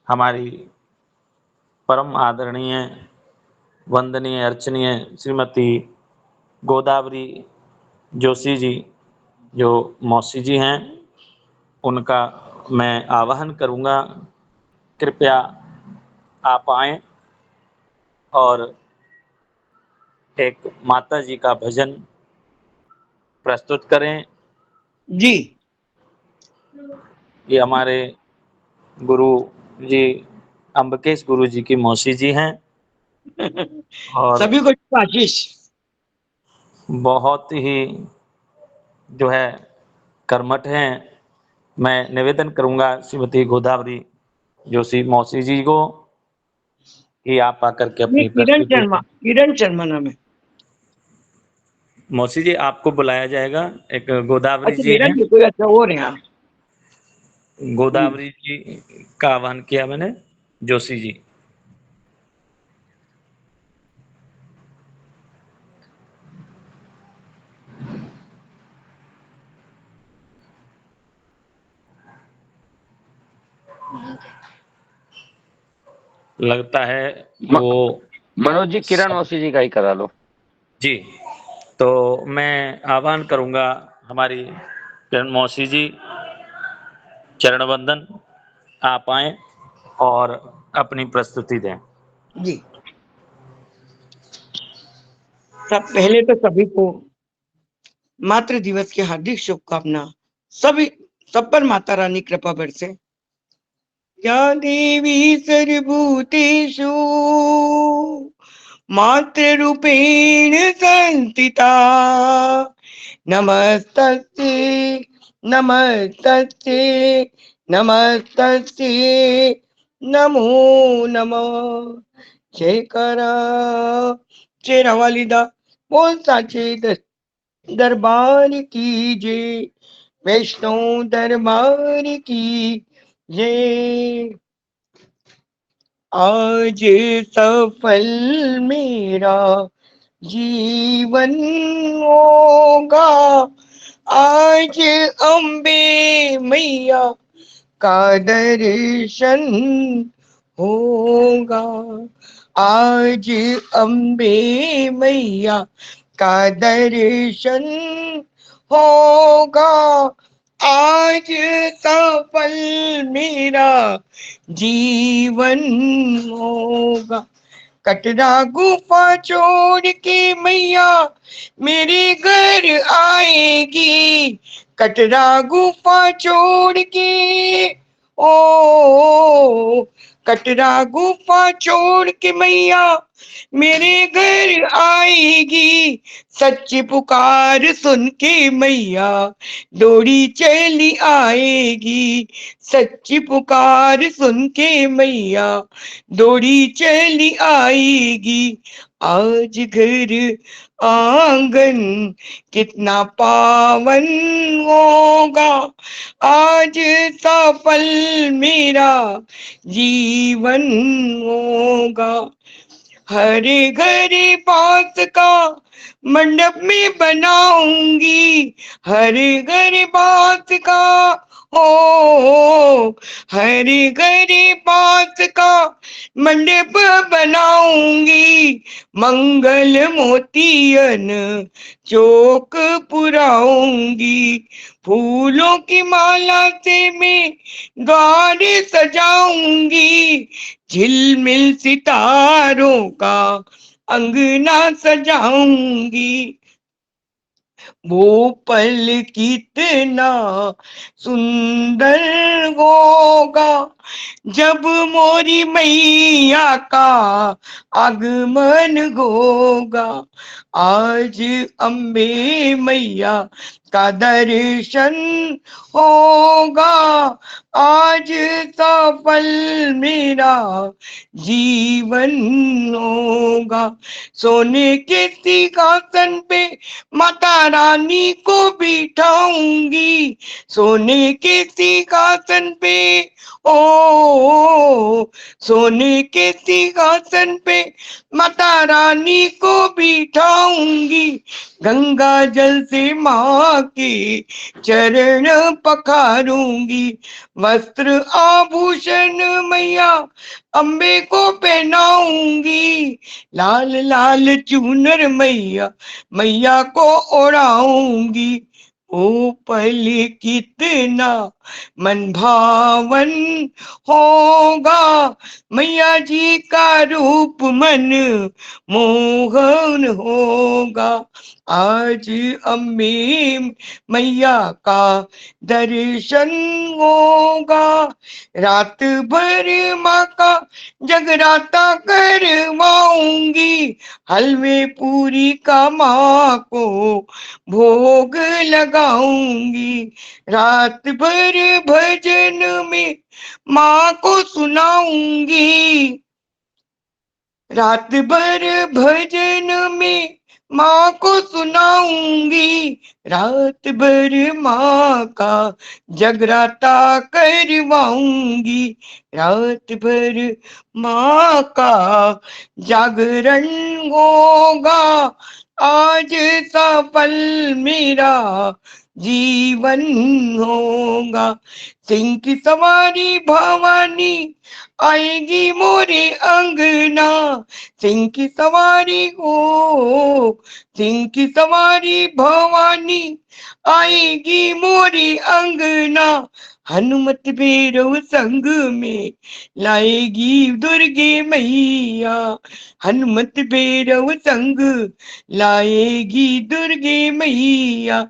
हमारी परम आदरणीय वंदनीय अर्चनीय श्रीमती गोदावरी जोशी जी, जो मौसी जी हैं, उनका मैं आवाहन करूंगा, कृपया आप आएं और एक माता जी का भजन प्रस्तुत करें। जी। ये हमारे गुरु जी अम्बकेश गुरु जी की मौसी जी हैं और सभी को आशीष। बहुत ही जो है कर्मठ हैं। मैं निवेदन करूंगा श्रीमती गोदावरी जोशी मौसी जी को कि आप आकर के ये अपनी प्रस्तुति। किरण शर्मा नाम है। मौसी जी आपको बुलाया जाएगा। एक गोदावरी अच्छा, जी मेरा हैं, भी कोई अच्छा और है। हाँ जी। गोदावरी जी का आह्वान किया मैंने, जोशी जी। लगता है वो मनोज जी किरण मौसी जी का ही करा लो। जी। तो मैं आह्वान करूंगा हमारी किरण मौसी जी, चरण वंदन, आप आए और अपनी प्रस्तुति दें। जी। सब पहले तो सभी को मातृ दिवस की हार्दिक शुभकामना। सभी सब पर माता रानी कृपा बरसे। या देवी सर्वभूतेषु मातृरूपेण संस्थिता, नमस्तस्यै नमस्तस्यै नमस्तस्यै नमो नमः। जयकारा शेरा वालिदा बोल साचे दरबार की जय। वैष्णो दरबार की जय। आज सफल मेरा जीवन होगा, आज अम्बे मैया का दर्शन होगा, आज अम्बे मैया का दर्शन होगा, आज सफल मेरा जीवन होगा। कटरा गुफा छोड़ के मैया मेरे घर आएगी, कटरा गुफा छोड़ के ओ, कटरा गुफा छोड़ के मैया मेरे घर आएगी, सच्ची पुकार सुन के मैया डोरी चली आएगी, सच्ची पुकार सुन के मैया डोरी चली आएगी। आज घर आंगन कितना पावन होगा, आज सफल मेरा जीवन होगा। हरे घरे बांस का मंडप में बनाऊंगी, हरे घरे बांस का हो, हरे घरे बांस का मंडप बनाऊंगी, मंगल मोतियन चौक पुराऊंगी, फूलों की माला से मैं द्वार सजाऊंगी, झिलमिल सितारों का अंगना सजाऊंगी। वो पल कितना सुंदर होगा जब मोरी मैया का आगमन होगा, आज अम्बे मैया का दर्शन होगा, आज सफल मेरा जीवन होगा। सोने के सिंहासन पे माता रानी को बिठाऊंगी, सोने के सिंहासन पे ओ, सोने के सिंहासन पे माता रानी को बिठाऊंगी, गंगा जल से माँ के चरण पखारूंगी, वस्त्र आभूषण मैया अम्बे को पहनाऊंगी, लाल लाल चूनर मैया मैया को ओढ़ाऊंगी। ओ पल कितना मन भावन होगा, मैया जी का रूप मन मोहन होगा, आज अम्बे मैया का दर्शन होगा, रात भर माँ का जगराता करवाऊंगी, हलवे पूरी का माँ को भोग लगाऊंगी, रात भर भजन में माँ को सुनाऊंगी, रात भर भजन में माँ को सुनाऊंगी, रात भर माँ का जगराता करवाऊंगी, रात भर माँ का जागरण होगा, आज सफल मेरा जीवन होगा। सिंह की सवारी भवानी आएगी मोरे अंगना, सिंह की सवारी हो, सिंह की सवारी भवानी आएगी मोरे अंगना, हनुमत भैरव संग में लाएगी दुर्गे मैया, हनुमत भैरव संग लाएगी दुर्गे मैया,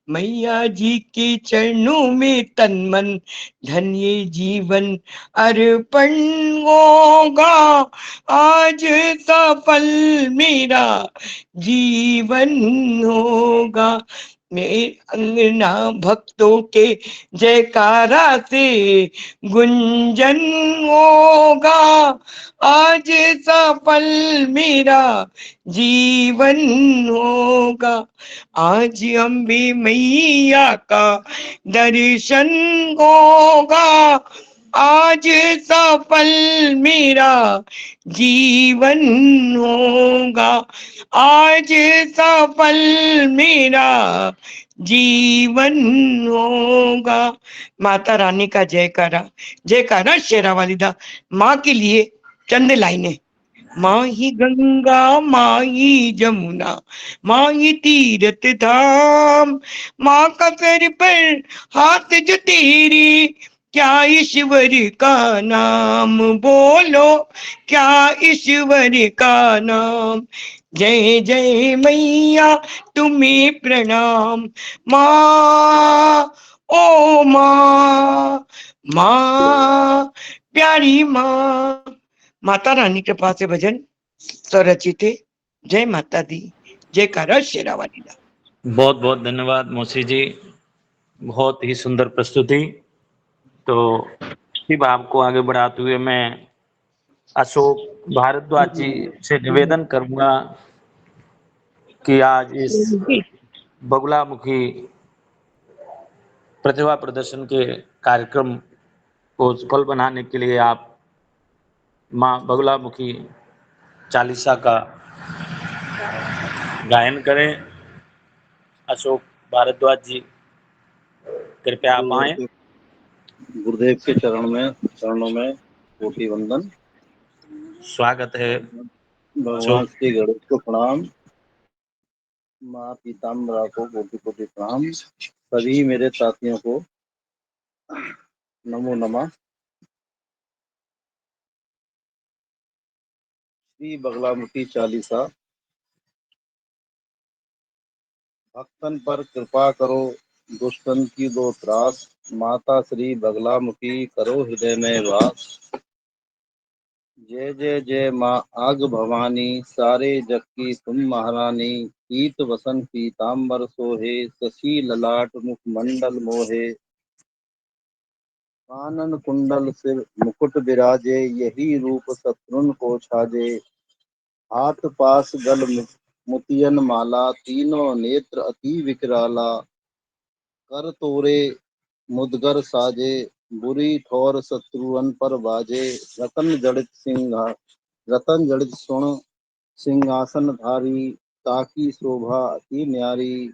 मैया जी के चरणों में तन मन धन ये जीवन अर्पण होगा, आज सफल मेरा जीवन होगा, मेरे अंगना भक्तों के जयकारा से गुंजन होगा, आज सफल मेरा जीवन होगा। आज अम्बे मैया का दर्शन होगा, आज सफल मेरा जीवन होगा, आज सफल मेरा जीवन होगा। माता रानी का जयकारा, जयकारा शेरावाली दा। माँ के लिए चंद लाइनें। माँ ही गंगा, माँ ही जमुना, माँ ही तीरथ धाम, माँ का सर पर हाथ जो तेरे, क्या ईश्वर का नाम बोलो, क्या ईश्वर का नाम। जय जय मैया तुम्हें प्रणाम, माँ ओ माँ, माँ प्यारी माँ। माता रानी कृपा से भजन स्वरचित है। जय माता दी, जयकारा शेरावाली दा। बहुत बहुत धन्यवाद मौसी जी, बहुत ही सुंदर प्रस्तुति। तो इसी भाव को आगे बढ़ाते हुए मैं अशोक भारद्वाज जी से निवेदन करूंगा कि आज इस बगुलामुखी प्रतिभा प्रदर्शन के कार्यक्रम को सफल बनाने के लिए आप माँ बगुलामुखी चालीसा का गायन करें। अशोक भारद्वाज जी, कृपया आप आए। गुरुदेव के चरणों में कोटि वंदन। स्वागत है भगवान श्री गणेश को प्रणाम, माँ पीताम्बरा को कोटि कोटि प्रणाम, सभी मेरे साथियों को नमो नमः। श्री बगलामुखी चालीसा। भक्तन पर कृपा करो, दुष्टन की दो त्रास, माता श्री बगलामुखी करो हृदय में वास। जय जय जय माँ आग भवानी, सारे जग की तुम महारानी, पीत वसन पीताम्बर सोहे, शशि ललाट मुख मंडल मोहे। कानन कुंडल सिर मुकुट विराजे, यही रूप शत्रुन को छाजे। हाथ पास गल मोतियन माला, तीनों नेत्र अति विकराला। कर तोरे मुदगर साजे, बुरी ठोर शत्रुअन पर बाजे। रतन जड़ित सुन सिंहासन धारी, ताकी शोभा अति न्यारी।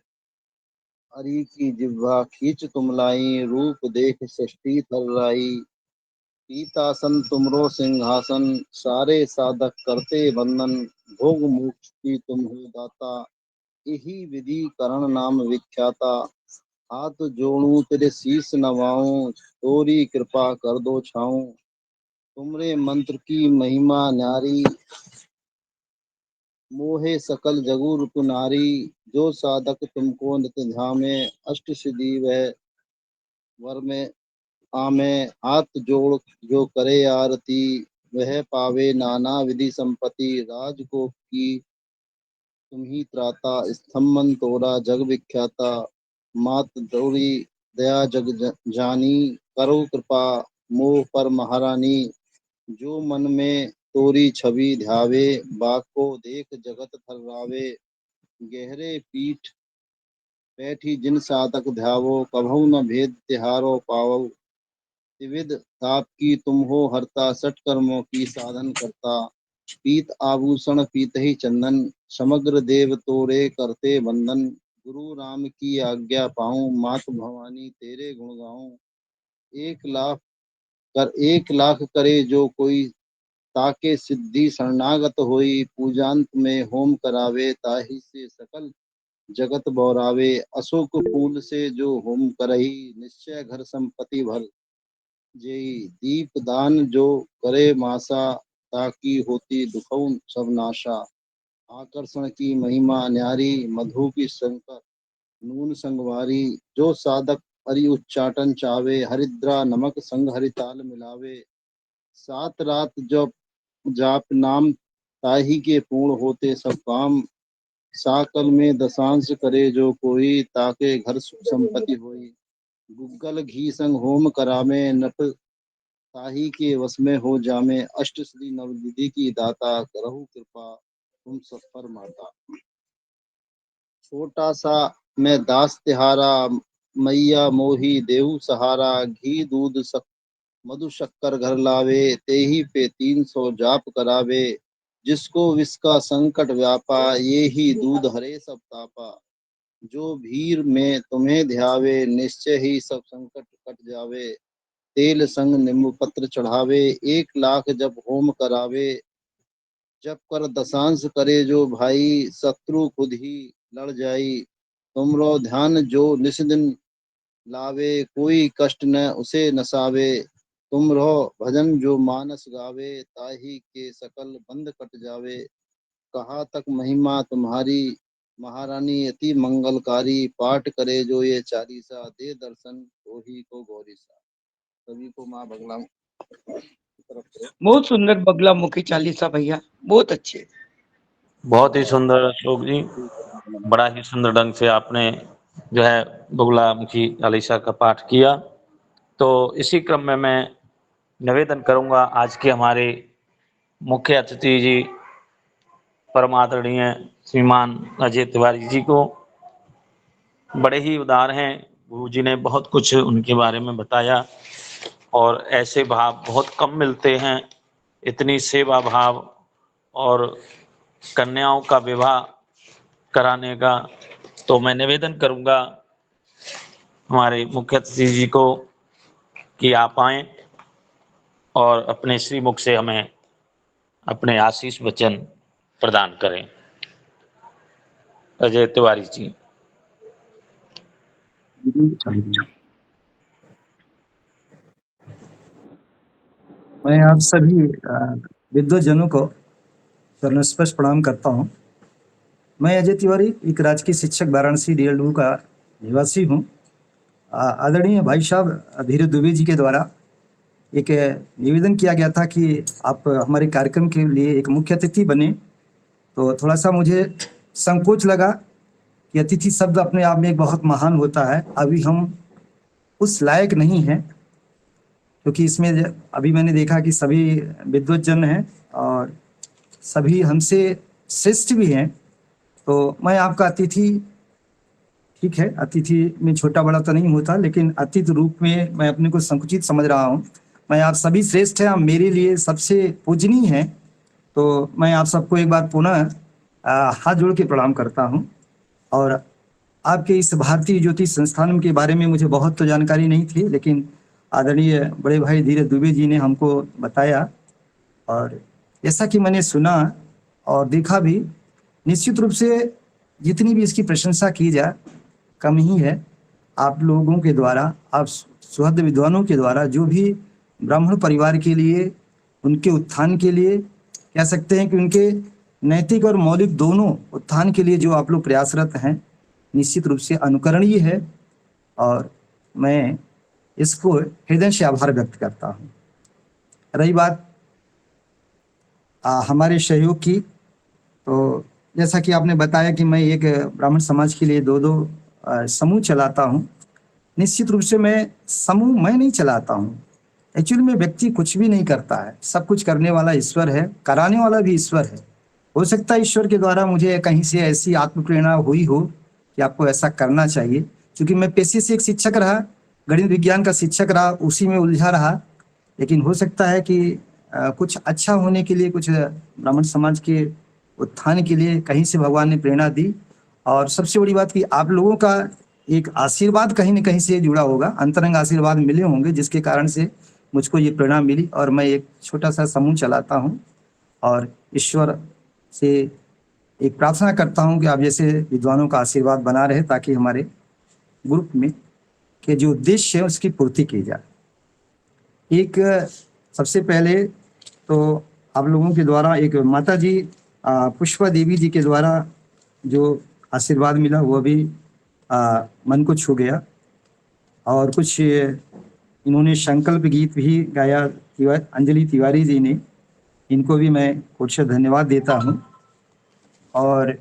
हरि की जिह्वा खींच तुमलाई, रूप देख सृष्टि थर्राई। पीतासन तुमरो सिंहासन, सारे साधक करते वंदन। भोग मोक्ष की तुम हो दाता, यही विधि करण नाम विख्याता। हाथ जोड़ू तेरे शीस नवाऊं, तोरी कृपा कर दो छाऊं। तुमरे मंत्र की महिमा न्यारी, मोहे सकल जगु रूप नारी। जो साधक तुमको नित ध्यामे, अष्ट सिद्धि वह वर में आमे। हाथ जोड़ जो करे आरती, वह पावे नाना विधि संपत्ति। राजकोट की तुम ही त्राता, स्तंभन तोरा जग विख्याता। मात दौड़ी दया जग जानी, करो कृपा मोह पर महारानी। जो मन में तोरी छवि ध्यावे, बाको देख जगत थर्रावे। गहरे पीठ बैठी जिन साधक ध्यावो, कभऊ न भेद तिहारो पावो। त्रिविध ताप की तुम हो हरता, सठ कर्मों की साधन करता। पीत आभूषण पीत ही चंदन, समग्र देव तोरे करते वंदन। गुरु राम की आज्ञा पाऊं, मात भवानी तेरे गुण गाऊं। 1 लाख करे जो कोई, ताके सिद्धि शरणागत होई। पूजांत में होम करावे, ताहि से सकल जगत बौरावे। अशोक फूल से जो होम करही, निश्चय घर संपत्ति भर जेई। दीप दान जो करे मासा, ताकि होती दुखौ सब नाशा। आकर्षण की महिमा न्यारी, मधु की शंकर नून संगवारी। जो साधक हरि उच्चाटन चावे, हरिद्रा नमक संग हरिताल मिलावे। 7 रात जप जाप नाम, ताहि के पूर्ण होते सब काम। साकल में दशांश करे जो कोई, ताके घर सुख संपत्ति होई। गुग्गल घी संग होम करामे, नट ताही के वश में हो जामे। अष्ट श्री नवनिधि की दाता, करहु कृपा तुम सब पर माता। छोटा सा मैं दास तिहारा, मैया मोही देहु सहारा। घी दूध मधु शक्कर घर लावे, तेही पे 300 जाप करावे। जिसको विष का संकट व्यापा, ये ही दूध हरे सब तापा। जो भीर में तुम्हें ध्यावे, निश्चय ही सब संकट कट जावे। तेल संग नींबू पत्र चढ़ावे, 1 लाख जब होम करावे। जब कर दशांश करे जो भाई, शत्रु खुद ही लड़ जाई। तुमरो ध्यान जो निस दिन लावे, कोई कष्ट न उसे नसावे। तुम रहो भजन जो मानस गावे, ताही के सकल बंद कट जावे। कहा तक महिमा तुम्हारी महारानी, अति मंगलकारी। पाठ करे जो ये चालीसा, दे दर्शन तो ही को गौरीसा। सभी को माँ बगला तरफ से बहुत सुंदर बगला मुखी चालीसा भैया, बहुत अच्छे। बहुत ही सुंदर अशोक जी, बड़ा ही सुंदर ढंग से आपने जो है बगुला मुखी चालीसा का पाठ किया। तो इसी क्रम में मैं निवेदन करूंगा आज के हमारे मुख्य अतिथि जी परम आदरणीय श्रीमान अजय तिवारी जी को। बड़े ही उदार हैं, गुरु जी ने बहुत कुछ उनके बारे में बताया और ऐसे भाव बहुत कम मिलते हैं। इतनी सेवा भाव और कन्याओं का विवाह कराने का। तो मैं निवेदन करूंगा हमारे मुख्य अतिथि जी को कि आप आएं और अपने श्रीमुख से हमें अपने आशीष वचन प्रदान करें। अजय तिवारी जी। मैं आप सभी विद्वजनों को शरणस्पर्श प्रणाम करता हूं। मैं अजय तिवारी, एक राजकीय शिक्षक वाराणसी DLU का निवासी हूं। आदरणीय भाई साहब धीरज दुबे जी के द्वारा एक निवेदन किया गया था कि आप हमारे कार्यक्रम के लिए एक मुख्य अतिथि बने, तो थोड़ा सा मुझे संकोच लगा कि अतिथि शब्द अपने आप में एक बहुत महान होता है। अभी हम उस लायक नहीं हैं, क्योंकि इसमें अभी मैंने देखा कि सभी विद्वज्जन हैं और सभी हमसे श्रेष्ठ भी हैं। तो मैं आपका अतिथि, ठीक है, अतिथि में छोटा बड़ा तो नहीं होता, लेकिन अतिथि रूप में मैं अपने को संकुचित समझ रहा हूँ। मैं आप सभी श्रेष्ठ हैं, आप मेरे लिए सबसे पूजनीय हैं। तो मैं आप सबको एक बार पुनः हाथ जोड़ के प्रणाम करता हूँ। और आपके इस भारतीय ज्योतिष संस्थान के बारे में मुझे बहुत तो जानकारी नहीं थी, लेकिन आदरणीय बड़े भाई धीरज दुबे जी ने हमको बताया और जैसा कि मैंने सुना और देखा भी, निश्चित रूप से जितनी भी इसकी प्रशंसा की जाए कम ही है। आप लोगों के द्वारा, आप सुहृद विद्वानों के द्वारा जो भी ब्राह्मण परिवार के लिए, उनके उत्थान के लिए, कह सकते हैं कि उनके नैतिक और मौलिक दोनों उत्थान के लिए जो आप लोग प्रयासरत हैं, निश्चित रूप से अनुकरणीय है और मैं इसको हृदय से आभार व्यक्त करता हूँ। रही बात हमारे सहयोग की, तो जैसा कि आपने बताया कि मैं एक ब्राह्मण समाज के लिए दो समूह चलाता हूँ। निश्चित रूप से मैं समूह मैं नहीं चलाता हूँ, एक्चुअली में व्यक्ति कुछ भी नहीं करता है, सब कुछ करने वाला ईश्वर है, कराने वाला भी ईश्वर है। हो सकता है ईश्वर के द्वारा मुझे कहीं से ऐसी आत्म प्रेरणा हुई हो कि आपको ऐसा करना चाहिए। क्योंकि मैं पेशे से एक शिक्षक रहा, गणित विज्ञान का शिक्षक रहा, उसी में उलझा रहा, लेकिन हो सकता है कि कुछ अच्छा होने के लिए, कुछ ब्राह्मण समाज के उत्थान के लिए कहीं से भगवान ने प्रेरणा दी। और सबसे बड़ी बात कि आप लोगों का एक आशीर्वाद कहीं न कहीं से जुड़ा होगा, अंतरंग आशीर्वाद मिले होंगे, जिसके कारण से मुझको ये प्रेरणा मिली और मैं एक छोटा सा समूह चलाता हूँ और ईश्वर से एक प्रार्थना करता हूँ कि आप जैसे विद्वानों का आशीर्वाद बना रहे, ताकि हमारे ग्रुप में के जो उद्देश्य है उसकी पूर्ति की जाए। एक सबसे पहले तो आप लोगों के द्वारा एक माता जी पुष्पा देवी जी के द्वारा जो आशीर्वाद मिला वो भी मन को छू गया। और कुछ इन्होंने संकल्प गीत भी गाया, अंजलि तिवारी जी ने, इनको भी मैं कुछ धन्यवाद देता हूँ। और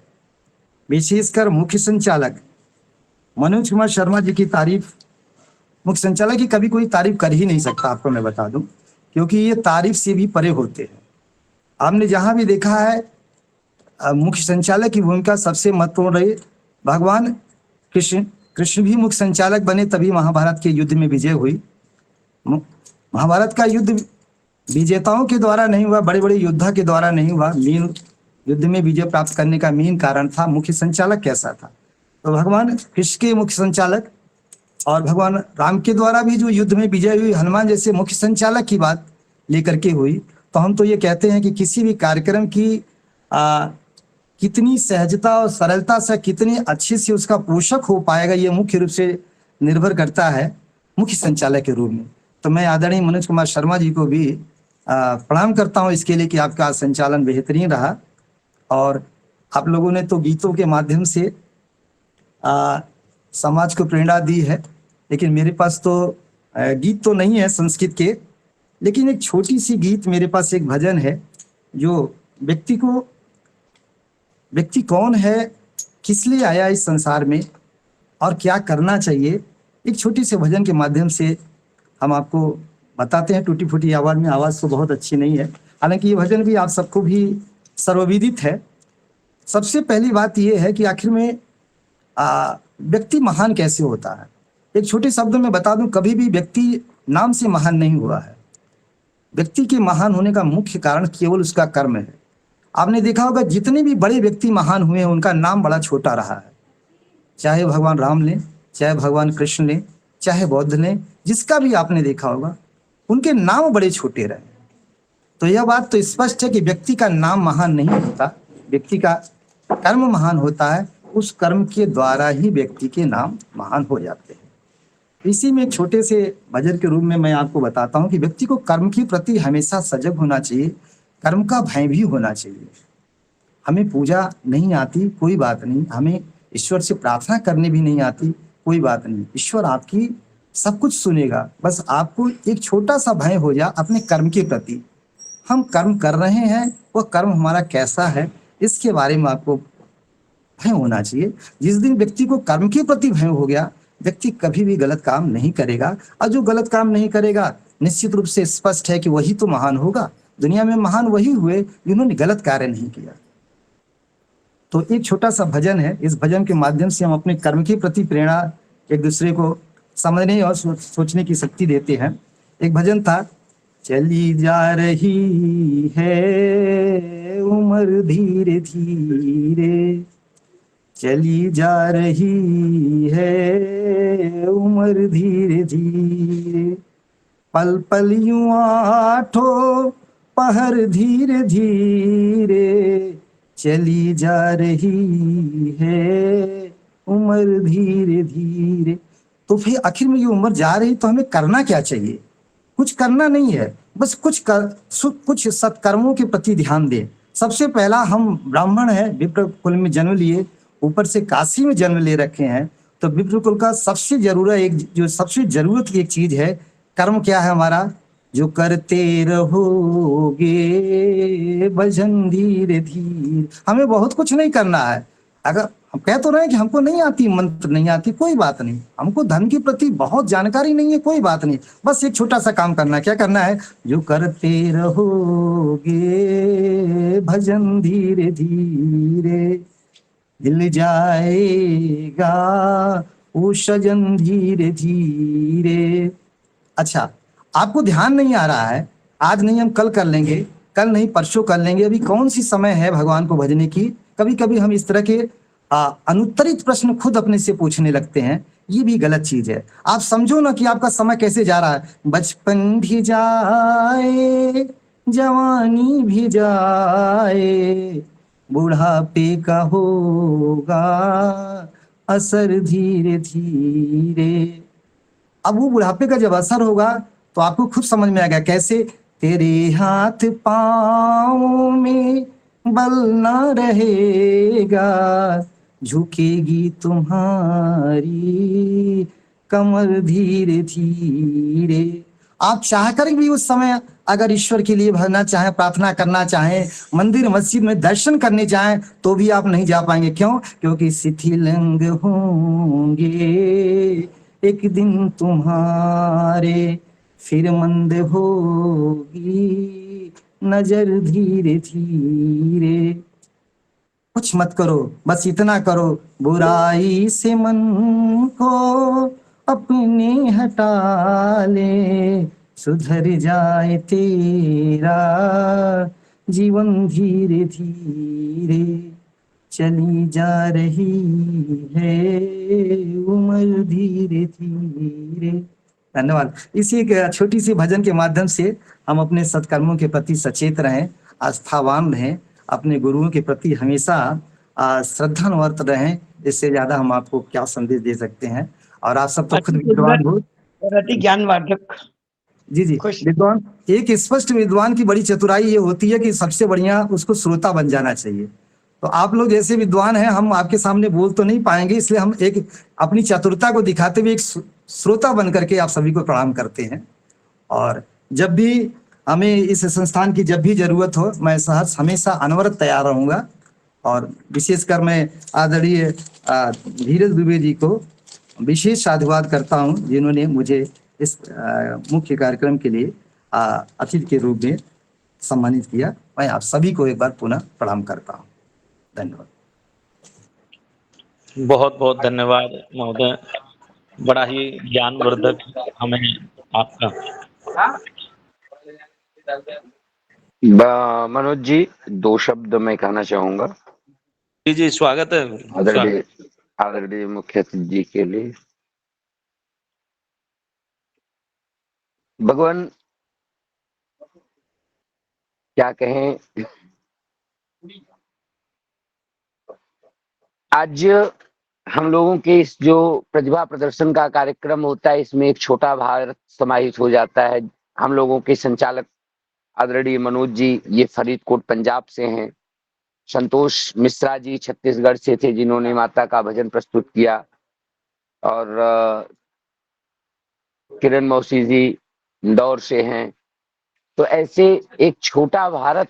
विशेषकर मुख्य संचालक मनोज कुमार शर्मा जी की तारीफ, मुख्य संचालक की कभी कोई तारीफ कर ही नहीं सकता, आपको मैं बता दूं, क्योंकि ये तारीफ से भी परे होते हैं। आपने जहां भी देखा है मुख्य संचालक की भूमिका सबसे महत्वपूर्ण रही। भगवान कृष्ण भी मुख्य संचालक बने, तभी महाभारत के युद्ध में विजय हुई। महाभारत का युद्ध विजेताओं के द्वारा नहीं हुआ, बड़े बड़े योद्धा के द्वारा नहीं हुआ। मेन युद्ध में विजय प्राप्त करने का मेन कारण था मुख्य संचालक कैसा था। तो भगवान कृष्ण के मुख्य संचालक और भगवान राम के द्वारा भी जो युद्ध में विजय हुई, हनुमान जैसे मुख्य संचालक की बात लेकर के हुई, तो हम तो ये कहते हैं कि किसी भी कार्यक्रम की कितनी सहजता और सरलता से, कितनी अच्छे से उसका पोषक हो पाएगा, ये मुख्य रूप से निर्भर करता है मुख्य संचालक के रूप में। तो मैं आदरणीय मनोज कुमार शर्मा जी को भी प्रणाम करता हूँ इसके लिए कि आपका संचालन बेहतरीन रहा और आप लोगों ने तो गीतों के माध्यम से समाज को प्रेरणा दी है। लेकिन मेरे पास तो गीत तो नहीं है संस्कृत के, लेकिन एक छोटी सी गीत मेरे पास, एक भजन है जो व्यक्ति कौन है, किस लिए आया इस संसार में और क्या करना चाहिए, एक छोटी से भजन के माध्यम से हम आपको बताते हैं। टूटी फूटी आवाज में, आवाज तो बहुत अच्छी नहीं है, हालांकि ये भजन भी आप सबको भी सर्वविदित है। सबसे पहली बात यह है कि आखिर में व्यक्ति महान कैसे होता है। एक छोटे शब्द में बता दूं, कभी भी व्यक्ति नाम से महान नहीं हुआ है। व्यक्ति के महान होने का मुख्य कारण केवल उसका कर्म है। आपने देखा होगा जितने भी बड़े व्यक्ति महान हुए हैं उनका नाम बड़ा छोटा रहा है, चाहे भगवान राम लें, चाहे भगवान कृष्ण लें, चाहे बौद्ध लें, जिसका भी आपने देखा होगा उनके नाम बड़े छोटे रहे। तो यह बात तो स्पष्ट है कि व्यक्ति का नाम महान नहीं होता, व्यक्ति का कर्म महान होता है। उस कर्म के द्वारा ही व्यक्ति के नाम महान हो जाते हैं। इसी में एक छोटे से भजन के रूप में मैं आपको बताता हूँ कि व्यक्ति को कर्म के प्रति हमेशा सजग होना चाहिए, कर्म का भय भी होना चाहिए। हमें पूजा नहीं आती, कोई बात नहीं, हमें ईश्वर से प्रार्थना करने भी नहीं आती, कोई बात नहीं, ईश्वर आपकी सब कुछ सुनेगा। बस आपको एक छोटा सा भय हो जा अपने कर्म के प्रति। हम कर्म कर रहे हैं, वह कर्म हमारा कैसा है, इसके बारे में आपको भय होना चाहिए। जिस दिन व्यक्ति को कर्म के प्रति भय हो गया, व्यक्ति कभी भी गलत काम नहीं करेगा, और जो गलत काम नहीं करेगा निश्चित रूप से स्पष्ट है कि वही तो महान होगा। दुनिया में महान वही हुए जिन्होंने गलत कार्य नहीं किया। तो एक छोटा सा भजन है, इस भजन के माध्यम से हम अपने कर्म के प्रति प्रेरणा एक दूसरे को समझने और सोचने की शक्ति देते हैं। एक भजन था, चली जा रही है उम्र धीरे धीरे, चली जा रही है उम्र धीरे धीरे, पल पल यूं आठों पहर धीरे धीरे, चली जा रही है उम्र धीरे धीरे। तो फिर आखिर में ये उम्र जा रही, तो हमें करना क्या चाहिए? कुछ करना नहीं है, बस कुछ सत्कर्मों के प्रति ध्यान दें। सबसे पहला, हम ब्राह्मण हैं, विप्र कुल में जन्म लिए, ऊपर से काशी में जन्म ले रखे हैं, तो विप्र कुल का सबसे जरूरत की एक चीज है कर्म। क्या है हमारा? जो करते रहोगे भजन धीरे धीरे। हमें बहुत कुछ नहीं करना है। अगर हम कह तो रहे हैं कि हमको नहीं आती, मंत्र नहीं आती, कोई बात नहीं, हमको धर्म के प्रति बहुत जानकारी नहीं है, कोई बात नहीं, बस एक छोटा सा काम करना है। क्या करना है? जो करते रहोगे भजन धीरे धीरे, दिल जाएगा वो सजन धीरे धीरे। अच्छा, आपको ध्यान नहीं आ रहा है, आज नहीं हम कल कर लेंगे, कल नहीं परसों कर लेंगे, अभी कौन सी समय है भगवान को भजने की? कभी कभी हम इस तरह के अनुत्तरित प्रश्न खुद अपने से पूछने लगते हैं, ये भी गलत चीज है। आप समझो ना कि आपका समय कैसे जा रहा है। बचपन भी जाए, जवानी भी जाए, बुढ़ापे का होगा असर धीरे धीरे। अब वो बुढ़ापे का जब असर होगा तो आपको खुद समझ में आ गया कैसे। तेरे हाथ पाँव में बल ना रहेगा, झुकेगी तुम्हारी कमर धीरे धीरे। आप चाह कर भी उस समय अगर ईश्वर के लिए भरना चाहें, प्रार्थना करना चाहें, मंदिर मस्जिद में दर्शन करने जाएं तो भी आप नहीं जा पाएंगे। क्यों? क्योंकि शिथिल अंग होंगे एक दिन तुम्हारे, फिर मंद होगी नजर धीरे धीरे। कुछ मत करो, बस इतना करो, बुराई से मन को अपने हटा ले, सुधर जाए तेरा जीवन धीरे धीरे, चली जा रही है उम्र धीरे धीरे। धन्यवाद। इसी एक छोटी सी भजन के माध्यम से हम अपने सत्कर्मों के प्रति सचेत रहें, आस्थावान रहें, अपने गुरुओं के प्रति हमेशा श्रद्धानुवर्त रहें। इससे ज्यादा हम आपको क्या संदेश दे सकते हैं। और आप सब तो खुद विद्वान हो, अति ज्ञानवर्धक। जी जी विद्वान। एक स्पष्ट विद्वान की बड़ी चतुराई ये होती है कि सबसे बढ़िया उसको श्रोता बन जाना चाहिए। तो आप लोग जैसे विद्वान हैं, हम आपके सामने बोल तो नहीं पाएंगे, इसलिए हम एक अपनी चतुरता को दिखाते हुए एक श्रोता बन करके आप सभी को प्रणाम करते हैं। और जब भी हमें इस संस्थान की जब भी जरूरत हो, मैं सहर्ष हमेशा अनवरत तैयार रहूंगा। और विशेषकर मैं आदरणीय धीरज दुबे जी को विशेष साधुवाद करता हूं, जिन्होंने मुझे इस मुख्य कार्यक्रम के लिए अतिथि के रूप में सम्मानित किया। मैं आप सभी को एक बार पुनः प्रणाम करता हूं। धन्यवाद। बहुत बहुत धन्यवाद महोदय, बड़ा ही ज्ञानवर्धक हमें आपका। मनोज जी, 2 शब्द मैं कहना चाहूंगा। जी जी, स्वागत है आदरणीय मुख्य अतिथि जी के लिए। भगवान क्या कहें, आज हम लोगों के इस जो प्रतिभा प्रदर्शन का कार्यक्रम होता है, इसमें एक छोटा भारत समाहित हो जाता है। हम लोगों के संचालक आदरणीय मनोज जी, ये फरीदकोट पंजाब से हैं। संतोष मिश्रा जी छत्तीसगढ़ से थे, जिन्होंने माता का भजन प्रस्तुत किया। और किरण मौसी जी इंदौर से हैं। तो ऐसे एक छोटा भारत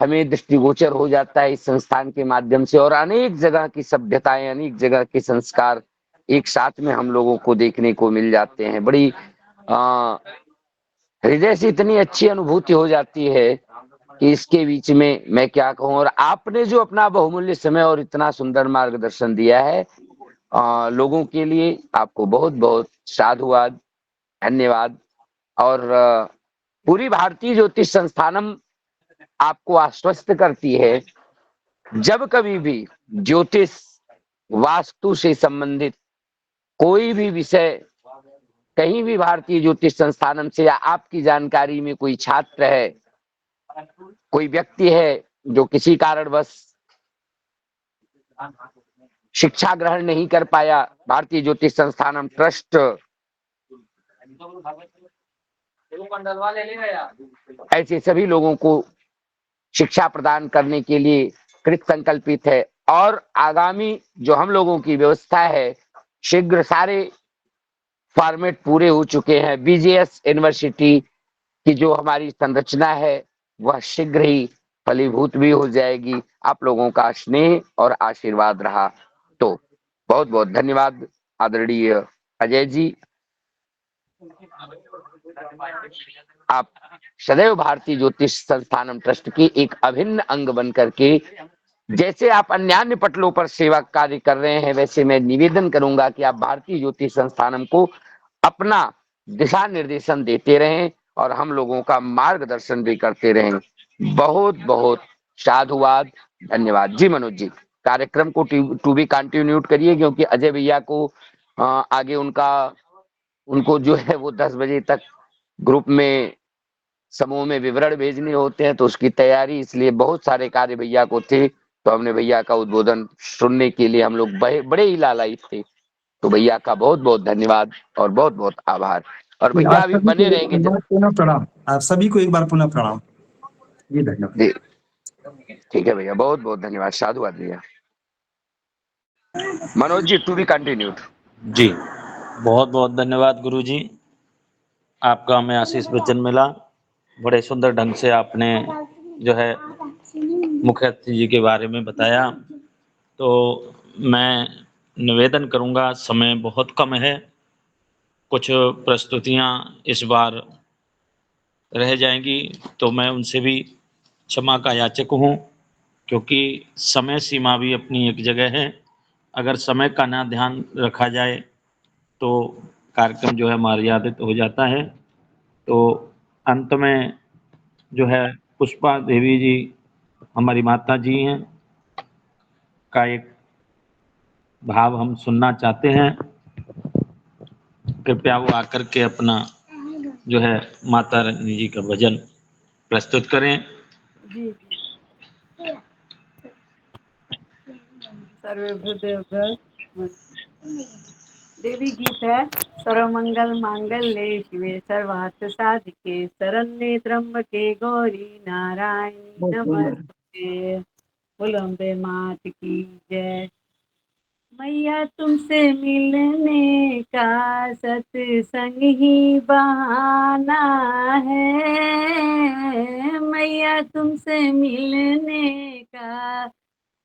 हमें दृष्टिगोचर हो जाता है इस संस्थान के माध्यम से। और अनेक जगह की सभ्यताएं, अनेक जगह के संस्कार एक साथ में हम लोगों को देखने को मिल जाते हैं। बड़ी हृदय से इतनी अच्छी अनुभूति हो जाती है कि इसके बीच में मैं क्या कहूं। और आपने जो अपना बहुमूल्य समय और इतना सुंदर मार्गदर्शन दिया है लोगों के लिए, आपको बहुत बहुत साधुवाद, धन्यवाद। और पूरी भारतीय ज्योतिष संस्थानम आपको आश्वस्त करती है, जब कभी भी ज्योतिष वास्तु से संबंधित कोई भी विषय कहीं भी भारतीय ज्योतिष संस्थानम से या आपकी जानकारी में कोई छात्र है, कोई व्यक्ति है जो किसी कारणवश शिक्षा ग्रहण नहीं कर पाया, भारतीय ज्योतिष संस्थानम ट्रस्ट ऐसे सभी लोगों को शिक्षा प्रदान करने के लिए कृत संकल्पित है। और आगामी जो हम लोगों की व्यवस्था है, शीघ्र सारे फॉर्मेट पूरे हो चुके हैं। बीजेएस यूनिवर्सिटी की जो हमारी संरचना है वह शीघ्र ही फलीभूत भी हो जाएगी। आप लोगों का स्नेह और आशीर्वाद रहा तो बहुत बहुत धन्यवाद आदरणीय अजय जी। आप सदैव भारतीय ज्योतिष संस्थानम ट्रस्ट की एक अभिन्न अंग बन करके, जैसे आप अन्यान्य पटलों पर सेवा कार्य कर रहे हैं, वैसे मैं निवेदन करूंगा कि आप भारतीय ज्योतिष संस्थानम को अपना दिशा निर्देशन देते रहें और हम लोगों का मार्गदर्शन भी करते रहें। बहुत बहुत साधुवाद, धन्यवाद जी। मनोज जी, कार्यक्रम को टू बी कंटिन्यूड करिए, क्योंकि अजय भैया को आगे उनको जो है वो 10 बजे तक ग्रुप में समूह में विवरण भेजने होते हैं, तो उसकी तैयारी, इसलिए बहुत सारे कार्य भैया को थे। तो हमने भैया का उद्बोधन सुनने के लिए हम लोग बड़े ही लालायित थे। तो भैया का बहुत बहुत धन्यवाद और बहुत बहुत आभार। और भैया अभी बने रहेंगे। पुनः प्रणाम, आप सभी को एक बार पुनः प्रणाम जी। धन्यवाद। ठीक है भैया, बहुत बहुत धन्यवाद, साधुवाद भैया। Manoj ji, to be continued. जी, बहुत बहुत धन्यवाद गुरु जी, आपका हमें आशीष वचन मिला। बड़े सुंदर ढंग से आपने जो है मुख्य अतिथि जी के बारे में बताया। तो मैं निवेदन करूंगा, समय बहुत कम है, कुछ प्रस्तुतियां इस बार रह जाएंगी, तो मैं उनसे भी क्षमा का याचक हूं, क्योंकि समय सीमा भी अपनी एक जगह है। अगर समय का ना ध्यान रखा जाए तो कार्यक्रम जो है मर्यादित हो जाता है। तो अंत में जो है पुष्पा देवी जी हमारी माता जी हैं का एक भाव हम सुनना चाहते हैं। कृपया वो आकर के अपना जो है माता रानी जी का भजन प्रस्तुत करें। जी जी। सर्वभूतेभ्यो देवी गीत है। सर्वमंगल मांगल्ये शिवे सर्वार्थ साधिके शरण्ये त्र्यंबके गौरी नारायणी बहुत सुंदर। नमस्ते। बोलो अम्बे मात की जय। मैया तुमसे मिलने का सत्संग ही बहाना है। मैया तुमसे मिलने का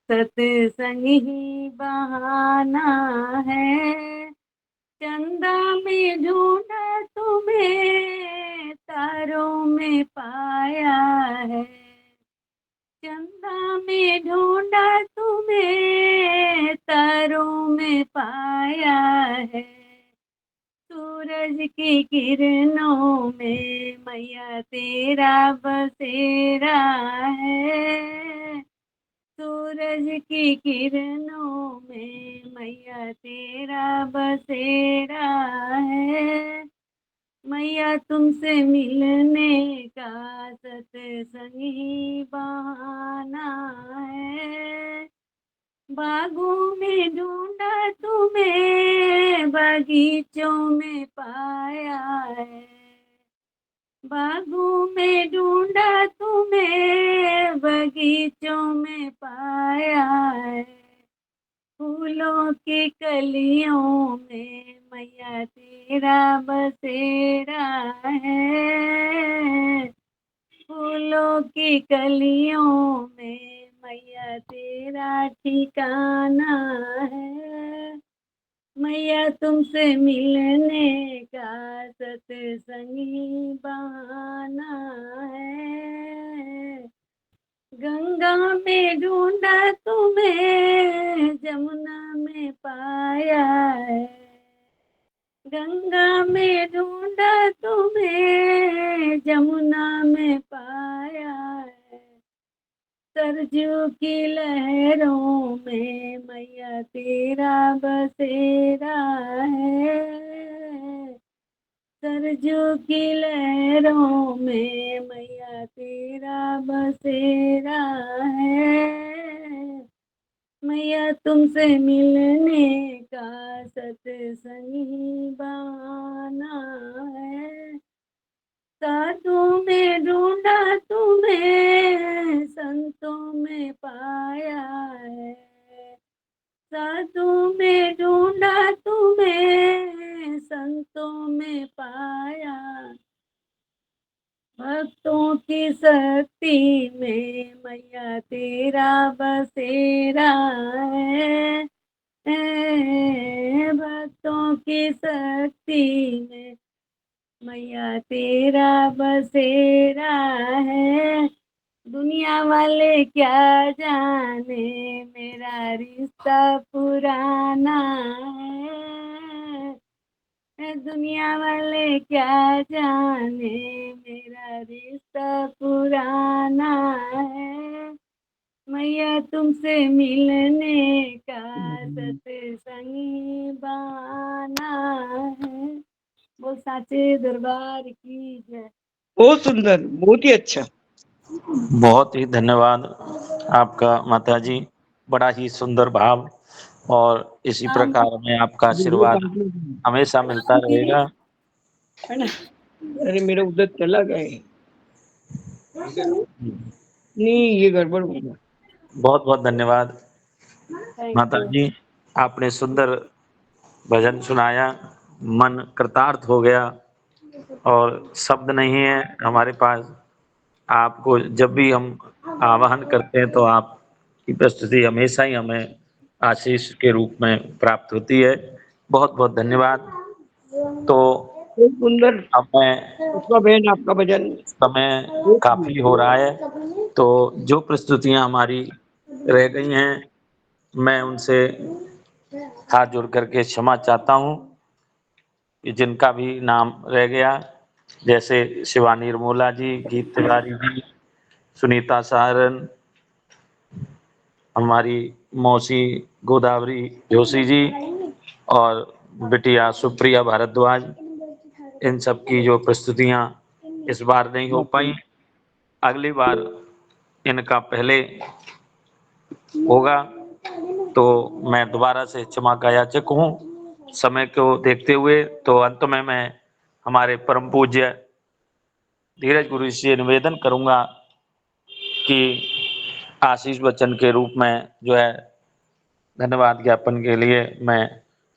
सत्संग ही बहाना है। चंदा में ढूंढा तुम्हें तारों में पाया है। चंदा में ढूंढा तुम्हें तारों में पाया है। सूरज की किरणों में मैया तेरा बसेरा है। सूरज की किरणों में मैया तेरा बसेरा है। मैया तुमसे मिलने का सत्संग ही बहाना है। बागों में ढूंढा तुम्हें बागीचों में पाया है। बागों में ढूंढा तुम्हें बगीचों में पाया है। फूलों की कलियों में मैया तेरा बसेरा है। फूलों की कलियों में मैया तेरा ठिकाना है। मैया तुमसे मिलने का सत्संग ही बहाना है। गंगा में ढूंढा तुम्हें जमुना में पाया है। गंगा में ढूंढा तुम्हें जमुना में पाया है। सरजू की लहरों में मैया तेरा बसेरा है। सरजू की लहरों में मैया तेरा बसेरा है। मैया तुमसे मिलने का सत्संग ही बहाना है। साधु में ढूंढा तुम्हें संतों में पाया है। साधु में ढूंढा तुम्हें संतों में पाया। भक्तों की शक्ति में मैया तेरा बसेरा है। भक्तों की शक्ति में मैया तेरा बसेरा है। दुनिया वाले क्या जाने मेरा रिश्ता पुराना है। दुनिया वाले क्या जाने मेरा रिश्ता पुराना है। मैया तुमसे मिलने का सत्संग ही बहाना है। बोल साचे दरबार की जय। बहुत सुंदर, बहुत ही अच्छा। बहुत ही धन्यवाद आपका माता जी, बड़ा ही सुंदर भाव, और इसी राम प्रकार में आपका आशीर्वाद हमेशा मिलता राम की रहेगा। है ना। अरे मेरा उधर चला गए, नहीं ये गड़बड़ हो गया। बहुत बहुत धन्यवाद थैंक माता यू। जी, आपने सुंदर भजन सुनाया, मन कृतार्थ हो गया और शब्द नहीं है हमारे पास आपको जब भी हम आवाहन करते हैं तो आपकी प्रस्तुति हमेशा ही हमें आशीष के रूप में प्राप्त होती है। बहुत बहुत धन्यवाद। तो बहुत सुंदर अब मैं पुष्पा बहन आपका भजन समय बहुत काफ़ी हो रहा है, तो जो प्रस्तुतियाँ हमारी रह गई हैं, मैं उनसे हाथ जोड़ करके क्षमा चाहता हूँ कि जिनका भी नाम रह गया, जैसे शिवानी निर्मोला जी, गीत तिवारी जी, सुनीता सहारन, हमारी मौसी गोदावरी जोशी जी और बिटिया सुप्रिया भारद्वाज, इन सब की जो प्रस्तुतियाँ इस बार नहीं हो पाई, अगली बार इनका पहले होगा, तो मैं दोबारा से क्षमा का याचक हूँ समय को देखते हुए। तो अंत में मैं हमारे परम पूज्य धीरज गुरु जी से निवेदन करूँगा कि आशीष वचन के रूप में जो है धन्यवाद ज्ञापन के लिए मैं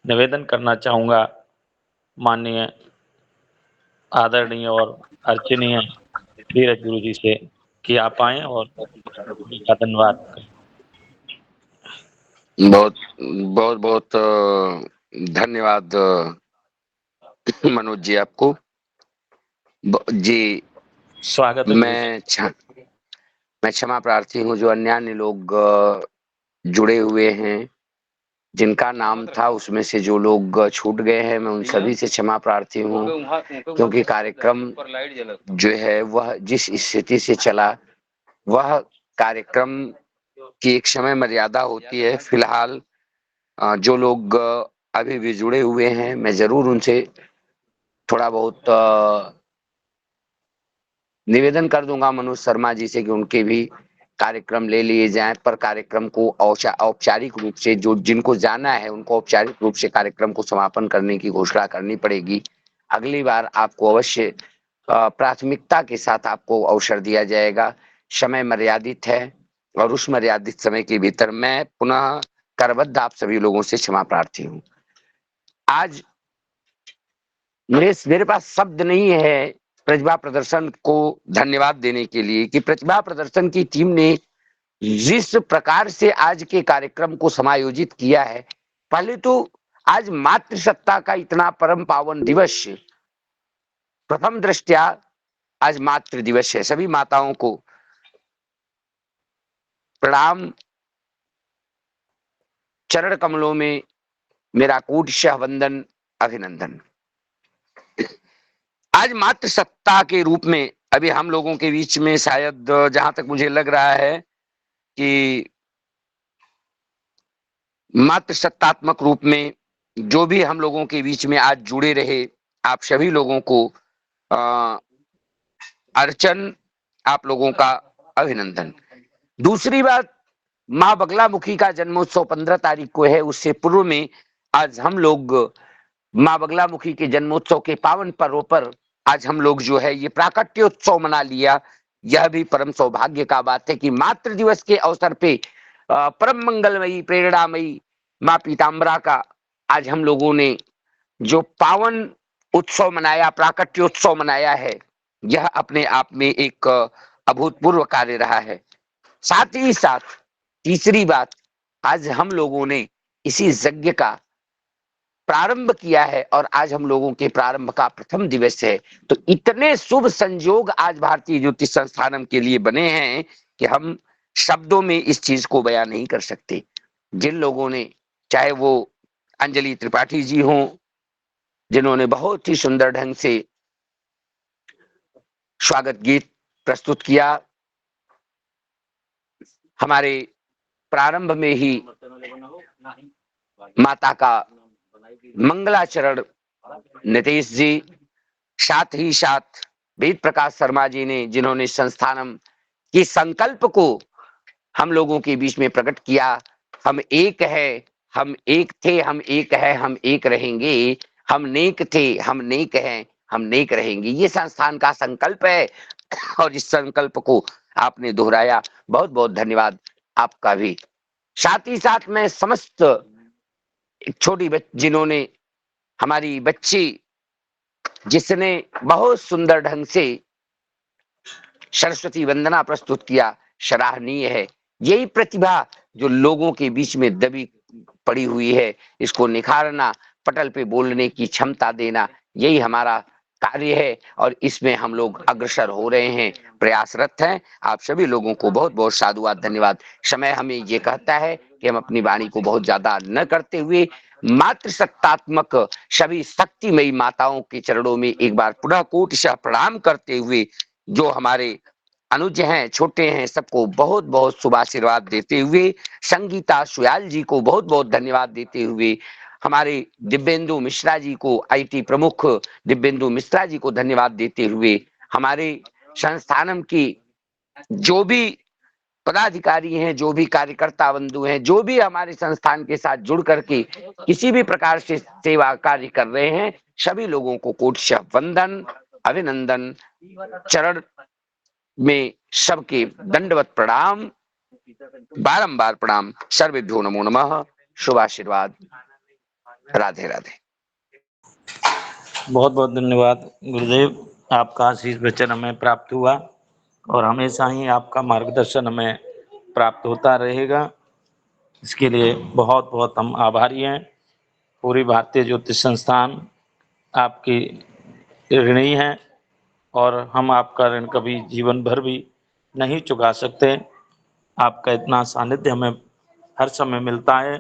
निवेदन करना चाहूँगा माननीय आदरणीय और अर्चनीय धीरज गुरु जी से कि आप आएँ और उनका धन्यवाद करें। बहुत बहुत बहुत धन्यवाद मनोज जी आपको। जी स्वागत है गुरु जी। मैं क्षमा प्रार्थी हूँ जो अन्य लोग जुड़े हुए हैं, जिनका नाम था उसमें से जो लोग छूट गए हैं, मैं उन सभी से क्षमा प्रार्थी हूँ, क्योंकि कार्यक्रम जो है वह जिस स्थिति से चला, वह कार्यक्रम की एक समय मर्यादा होती है। फिलहाल जो लोग अभी भी जुड़े हुए हैं, मैं जरूर उनसे थोड़ा बहुत निवेदन कर दूंगा मनोज शर्मा जी से कि उनके भी कार्यक्रम ले लिए जाएं, पर कार्यक्रम को औपचारिक रूप से जो जिनको जाना है उनको औपचारिक रूप से कार्यक्रम को समापन करने की घोषणा करनी पड़ेगी। अगली बार आपको अवश्य प्राथमिकता के साथ आपको अवसर दिया जाएगा। समय मर्यादित है और उस मर्यादित समय के भीतर मैं पुनः करबद्ध आप सभी लोगों से क्षमा प्रार्थी हूँ। आज मेरे पास शब्द नहीं है प्रतिभा प्रदर्शन को धन्यवाद देने के लिए कि प्रतिभा प्रदर्शन की टीम ने जिस प्रकार से आज के कार्यक्रम को समायोजित किया है। पहले तो आज मातृसत्ता का इतना परम पावन दिवस, प्रथम दृष्टया आज मातृ दिवस है। सभी माताओं को प्रणाम, चरण कमलों में मेरा कोटिशः वंदन, अभिनंदन। आज मातृसत्ता के रूप में अभी हम लोगों के बीच में शायद जहां तक मुझे लग रहा है कि मातृसत्तात्मक रूप में जो भी हम लोगों के बीच में आज जुड़े रहे, आप सभी लोगों को अर्चन, आप लोगों का अभिनंदन। दूसरी बात, माँ बगलामुखी का जन्मोत्सव 15 तारीख को है। उससे पूर्व में आज हम लोग माँ बगलामुखी के जन्मोत्सव के पावन पर्व पर आज हम लोग जो है ये प्राकट्योत्सव मना लिया। यह भी परम सौभाग्य का बात है कि मातृ दिवस के अवसर पे परम मंगलमयी प्रेरणामयी माँ पीताम्बरा का आज हम लोगों ने जो पावन उत्सव मनाया, प्राकट्योत्सव मनाया है, यह अपने आप में एक अभूतपूर्व कार्य रहा है। साथ ही साथ तीसरी बात, आज हम लोगों ने इसी यज्ञ का प्रारंभ किया है और आज हम लोगों के प्रारंभ का प्रथम दिवस है। तो इतने शुभ संयोग आज भारतीय ज्योतिष संस्थानम के लिए बने हैं कि हम शब्दों में इस चीज को बयां नहीं कर सकते। जिन लोगों ने, चाहे वो अंजलि त्रिपाठी जी हों, जिन्होंने बहुत ही सुंदर ढंग से स्वागत गीत प्रस्तुत किया, हमारे प्रारंभ में ही माता का मंगलाचरण नितेश जी, साथ ही साथ वेद प्रकाश शर्मा जी ने, जिन्होंने संस्थानम के संकल्प को हम लोगों के बीच में प्रकट किया। हम एक है, हम एक थे, हम एक है, हम एक रहेंगे, हम नेक थे, हम नेक हैं, हम नेक रहेंगे। ये संस्थान का संकल्प है और इस संकल्प को आपने दोहराया। बहुत बहुत धन्यवाद आपका भी। साथ ही साथ मैं समस्त छोटी जिन्होंने, हमारी बच्ची जिसने बहुत सुंदर ढंग से सरस्वती वंदना प्रस्तुत किया, सराहनीय है। यही प्रतिभा जो लोगों के बीच में दबी पड़ी हुई है, इसको निखारना, पटल पे बोलने की क्षमता देना, यही हमारा कार्य है और इसमें हम लोग अग्रसर हो रहे हैं, प्रयासरत हैं। आप सभी लोगों को बहुत बहुत साधुवाद, धन्यवाद। समय हमें ये कहता है कि हम अपनी वाणी को बहुत ज्यादा न करते हुए मातृसत्तात्मक सभी शक्तिमयी माताओं के चरणों में एक बार पुनः कोटिशः प्रणाम करते हुए, जो हमारे अनुज हैं, छोटे हैं, सबको बहुत बहुत शुभ आशीर्वाद देते हुए, संगीता सुयाल जी को बहुत बहुत धन्यवाद देते हुए, हमारे दिव्येंदु मिश्रा जी को, आईटी प्रमुख दिव्येंदु मिश्रा जी को धन्यवाद देते हुए, हमारे संस्थानम की जो भी पदाधिकारी हैं, जो भी कार्यकर्ता बंधु हैं, जो भी हमारे संस्थान के साथ जुड़ करके किसी भी प्रकार से सेवा कार्य कर रहे हैं, सभी लोगों को कोटिशः वंदन, अभिनंदन, चरण में सबके दंडवत प्रणाम, बारंबार प्रणाम। सर्वेभ्यो नमो नमः। शुभ आशीर्वाद। राधे राधे। बहुत बहुत धन्यवाद गुरुदेव, आपका आशीष वचन हमें प्राप्त हुआ और हमेशा ही आपका मार्गदर्शन हमें प्राप्त होता रहेगा। इसके लिए बहुत बहुत हम आभारी हैं। पूरी भारतीय ज्योतिष संस्थान आपकी ऋणी है और हम आपका ऋण कभी जीवन भर भी नहीं चुका सकते। आपका इतना सानिध्य हमें हर समय मिलता है,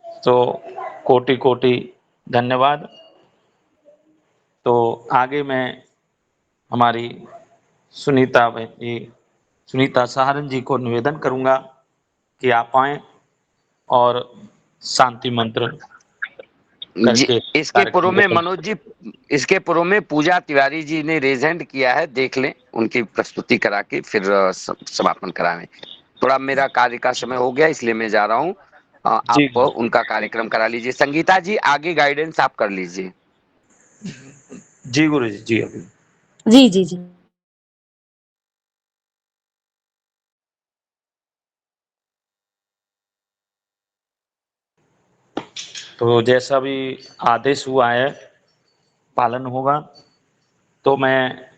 तो कोटि कोटि धन्यवाद। तो आगे मैं हमारी सुनीता सहारन जी को निवेदन करूंगा कि आप आएं और शांति मंत्र करके इसके पूर्व में कार्यक्रम को मनोज जी, इसके पूर्व में पूजा तिवारी जी ने रेज हैंड किया है, देख लें, उनकी प्रस्तुति करा के फिर समापन कराएं। थोड़ा मेरा कार्य का समय हो गया, इसलिए मैं जा रहा हूँ। जी आप उनका कार्यक्रम करा लीजिए। संगीता जी आगे गाइडेंस आप कर लीजिए। जी गुरु जी, जी अभी जी जी जी। तो जैसा भी आदेश हुआ है पालन होगा। तो मैं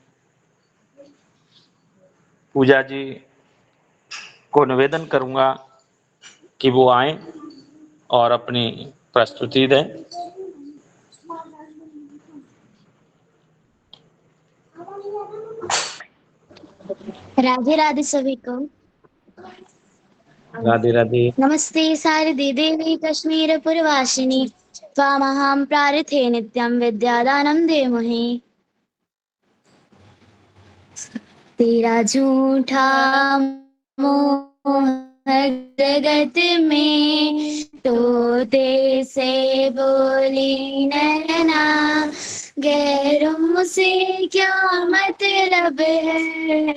पूजा जी को निवेदन करूंगा कि वो आए और अपनी प्रस्तुति दें। राधे राधे सभी को। राधे राधे। नमस्ते शारदे देवी कश्मीरपुरवासिनी त्वामहं प्रार्थे नित्यं विद्यादानं देमहि। तेरा झूठा मोह जगत में तोते से बोली नैना, गैरों से क्या मतलब है,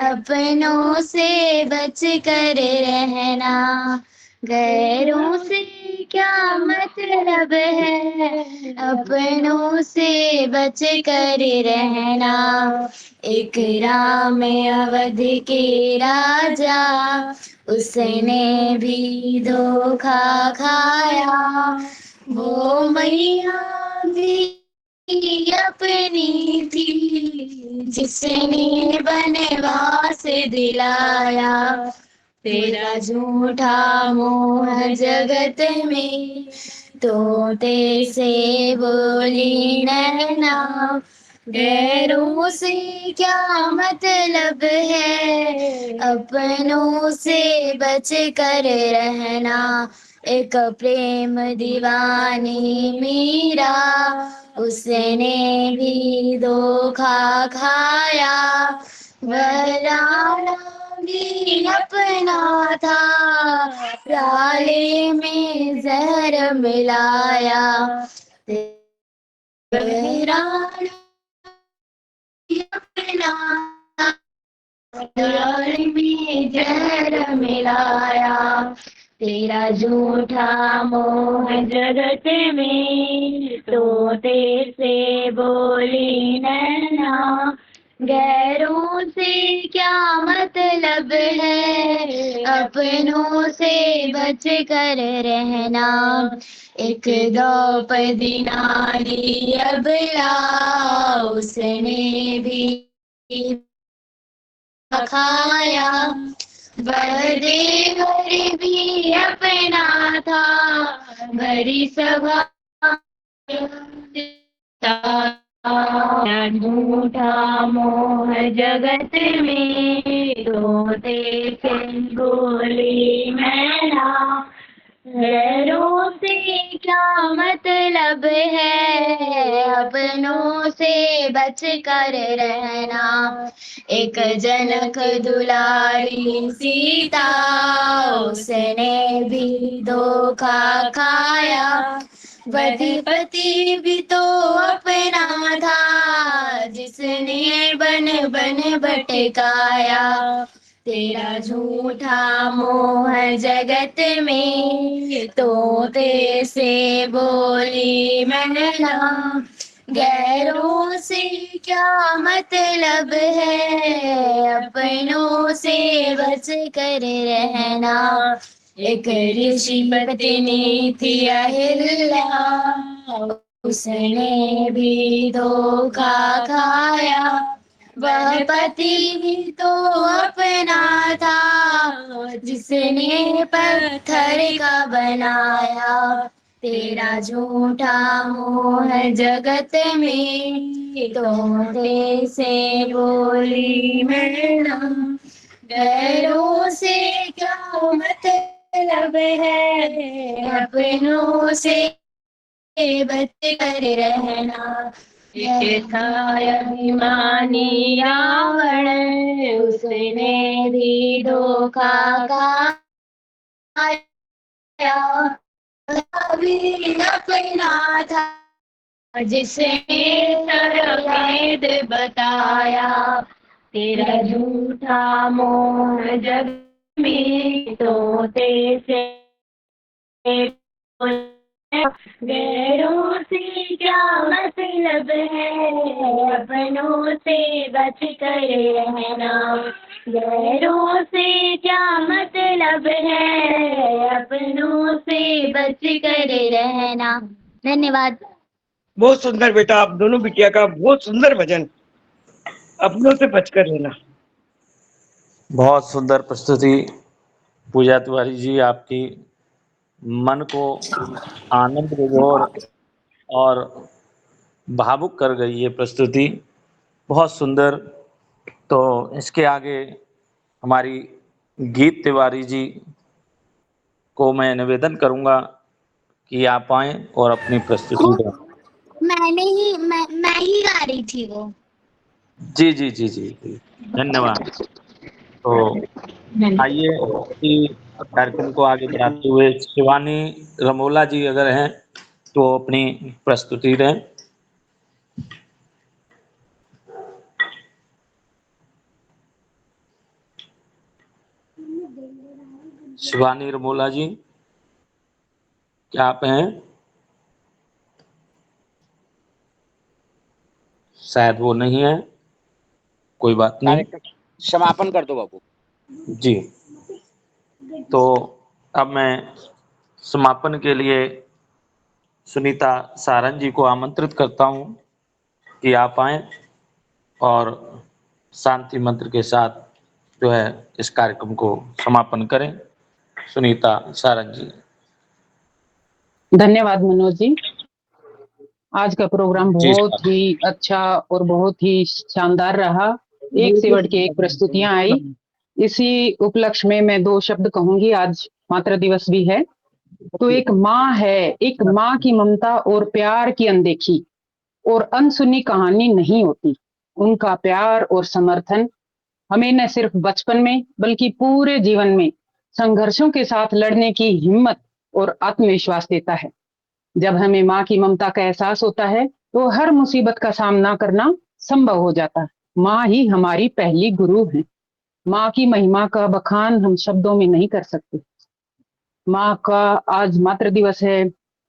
अपनों से बच कर रहना। गैरों से क्या मतलब है, अपनों से बच कर रहना। एक राम अवध के राजा, उसने भी धोखा खाया। वो मैया भी अपनी थी, जिसने बनवास दिलाया। तेरा झूठा मोह जगत में तोते से बोली नैना, गैरों से क्या मतलब है, अपनों से बच कर रहना। एक प्रेम दीवानी मीरा, उसने भी धोखा खाया। वह राणा भी अपना था, प्याले में जहर मिलाया। वह राणा अपना प्याले में जहर मिलाया। तेरा झूठा मोह जगत में तोते से बोली नैना, गैरों से क्या मतलब है, अपनों से बच कर रहना। एक द्रौपदी नारी अबला, उसने भी खाया, वह देवर भी अपना था, भरी सभा झूठा मोह जगत में, रोते थे गोली मैना, गैरों से क्या मतलब है, अपनों से बच कर रहना। एक जनक दुलारी सीता, उसने भी धोखा खाया, पति भी तो अपना था, जिसने बन बन भटकाया। तेरा झूठा मोह जगत में, तोते से बोली मैना, गैरों से क्या मतलब है, अपनों से बच कर रहना। एक ऋषि पत्नी थी अहिल्या, उसने भी धोखा खाया, वह पति भी तो अपना था, जिसने पत्थर का बनाया। तेरा झूठा मोह जगत में, तोते से बोली मैना, गैरों से क्या मतलब है, अपनों से बच कर रहना। ये था अभिमानी रावण, उसने भी धोखा खाया, अभी अपना था, जिसने सर्ववेद बताया। तेरा झूठा मोह जग में, तोते से गैरों से क्या मतलब है, अपनों से बच कर रहना। गैरों से क्या मतलब है, अपनों से बच कर रहना। धन्यवाद। बहुत सुंदर बेटा, आप दोनों बिटिया का बहुत सुंदर भजन, अपनों से बचकर रहना। बहुत सुंदर प्रस्तुति पूजा तिवारी जी, आपकी मन को आनंद विभोर और भावुक कर गई ये प्रस्तुति, बहुत सुंदर। तो इसके आगे हमारी गीत तिवारी जी को मैं निवेदन करूंगा कि आप आएं और अपनी प्रस्तुति दें। मैं ही गा रही थी वो। जी जी जी जी जी, धन्यवाद। तो आइए कि कार्यक्रम को आगे बढ़ाते हुए शिवानी रमोला जी अगर हैं तो अपनी प्रस्तुति दें। शिवानी रमोला जी, क्या आप हैं? शायद वो नहीं है, कोई बात नहीं। समापन कर दो बाबू जी, तो अब मैं समापन के लिए सुनीता सारंग जी को आमंत्रित करता हूं कि आप आएं और शांति मंत्र के साथ जो है इस कार्यक्रम को समापन करें। सुनीता सारंग जी। धन्यवाद मनोज जी। आज का प्रोग्राम जी बहुत ही अच्छा और बहुत ही शानदार रहा। एक से बढ़ के एक प्रस्तुतियां आई। इसी उपलक्ष्य में मैं 2 शब्द कहूंगी। आज मातृ दिवस भी है, तो एक माँ है, एक माँ की ममता और प्यार की अनदेखी और अनसुनी कहानी नहीं होती। उनका प्यार और समर्थन हमें न सिर्फ बचपन में बल्कि पूरे जीवन में संघर्षों के साथ लड़ने की हिम्मत और आत्मविश्वास देता है। जब हमें माँ की ममता का एहसास होता है तो हर मुसीबत का सामना करना संभव हो जाता है। माँ ही हमारी पहली गुरु है। माँ की महिमा का बखान हम शब्दों में नहीं कर सकते। माँ का आज मातृ दिवस है।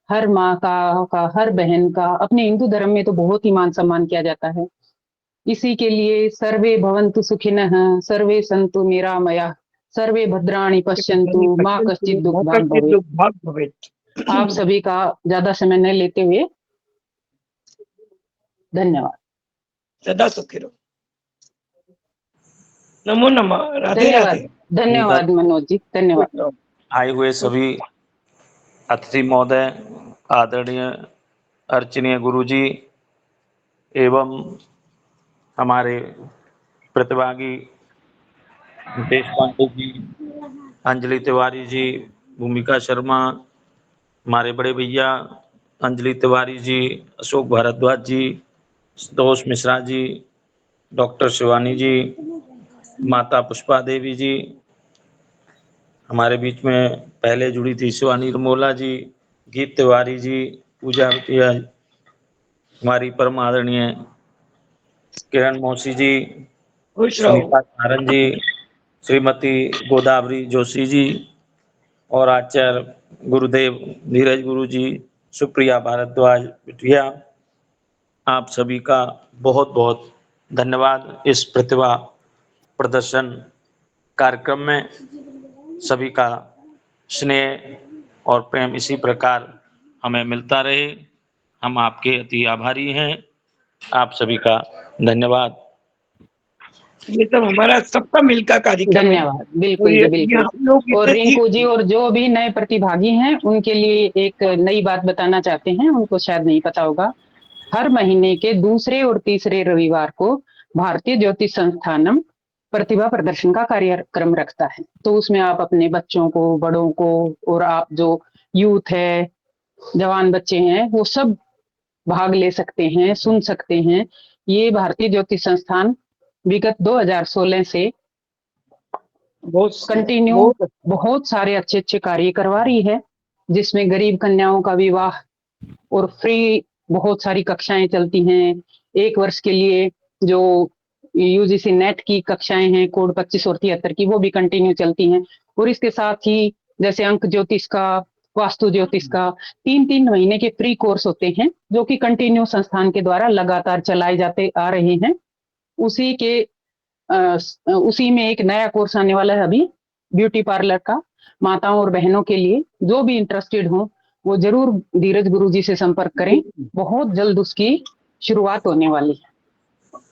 हर माँ का हर बहन का अपने हिंदू धर्म में तो बहुत ही मान सम्मान किया जाता है। इसी के लिए सर्वे भवन्तु सुखिनः, सर्वे सन्तु निरामयाः, सर्वे भद्राणि पश्यन्तु, माँ कश्चित् दुःखभाग् भवेत्। आप सभी का ज्यादा समय न लेते हुए धन्यवाद। सदा सुखी रहो। नमो नमः। राधे धन्यवाद राधे। धन्यवाद मनोज जी, धन्यवाद। आए हुए सभी अतिथि महोदय, आदरणीय अर्चनीय गुरुजी एवं हमारे प्रतिभागी मुकेश पांडे जी, अंजलि तिवारी जी, भूमिका शर्मा, हमारे बड़े भैया अंजलि तिवारी जी, अशोक भारद्वाज जी, संतोष मिश्रा जी, डॉक्टर शिवानी जी, माता पुष्पा देवी जी, हमारे बीच में पहले जुड़ी थी शिवानी रमोला जी, गीत तिवारी जी, पूजा भटिया, हमारी परम आदरणीय किरण मौसी जी, खुश रहो। सुनीता नारन जी, श्रीमती गोदावरी जोशी जी और आचार्य गुरुदेव धीरज गुरु जी, सुप्रिया भारद्वाज बिटिया, आप सभी का बहुत बहुत धन्यवाद। इस प्रतिभा प्रदर्शन कार्यक्रम में सभी का स्नेह और प्रेम इसी प्रकार हमें मिलता रहे। हम आपके अति आभारी हैं। आप सभी का धन्यवाद। ये सब हमारा सबका मिलकर कार्यक्रम है। धन्यवाद, और बिल्कुल ये जी, बिल्कुल। हम लोग और इससे रिंकू सीख जी और जो भी नए प्रतिभागी हैं उनके लिए एक नई बात बताना चाहते हैं, उनको शायद नहीं पता होगा। हर महीने के दूसरे और तीसरे रविवार को भारतीय ज्योतिष संस्थानम प्रतिभा प्रदर्शन का कार्यक्रम रखता है। तो उसमें आप अपने बच्चों को, बड़ों को, और आप जो यूथ है, जवान बच्चे हैं, वो सब भाग ले सकते हैं, सुन सकते हैं। ये भारतीय ज्योतिष संस्थान विगत 2016 से कंटिन्यू बहुत सारे अच्छे अच्छे कार्य करवा रही है, जिसमें गरीब कन्याओं का विवाह और फ्री बहुत सारी कक्षाएं चलती हैं। 1 वर्ष के लिए जो यूजीसी नेट की कक्षाएं हैं कोड 25 और 73 की, वो भी कंटिन्यू चलती हैं। और इसके साथ ही जैसे अंक ज्योतिष का, वास्तु ज्योतिष का 3-3 महीने के फ्री कोर्स होते हैं, जो कि कंटिन्यू संस्थान के द्वारा लगातार चलाए जाते आ रहे हैं। उसी में एक नया कोर्स आने वाला है अभी, ब्यूटी पार्लर का। माताओं और बहनों के लिए जो भी इंटरेस्टेड हो वो जरूर धीरज गुरु जी से संपर्क करें। बहुत जल्द उसकी शुरुआत होने वाली है।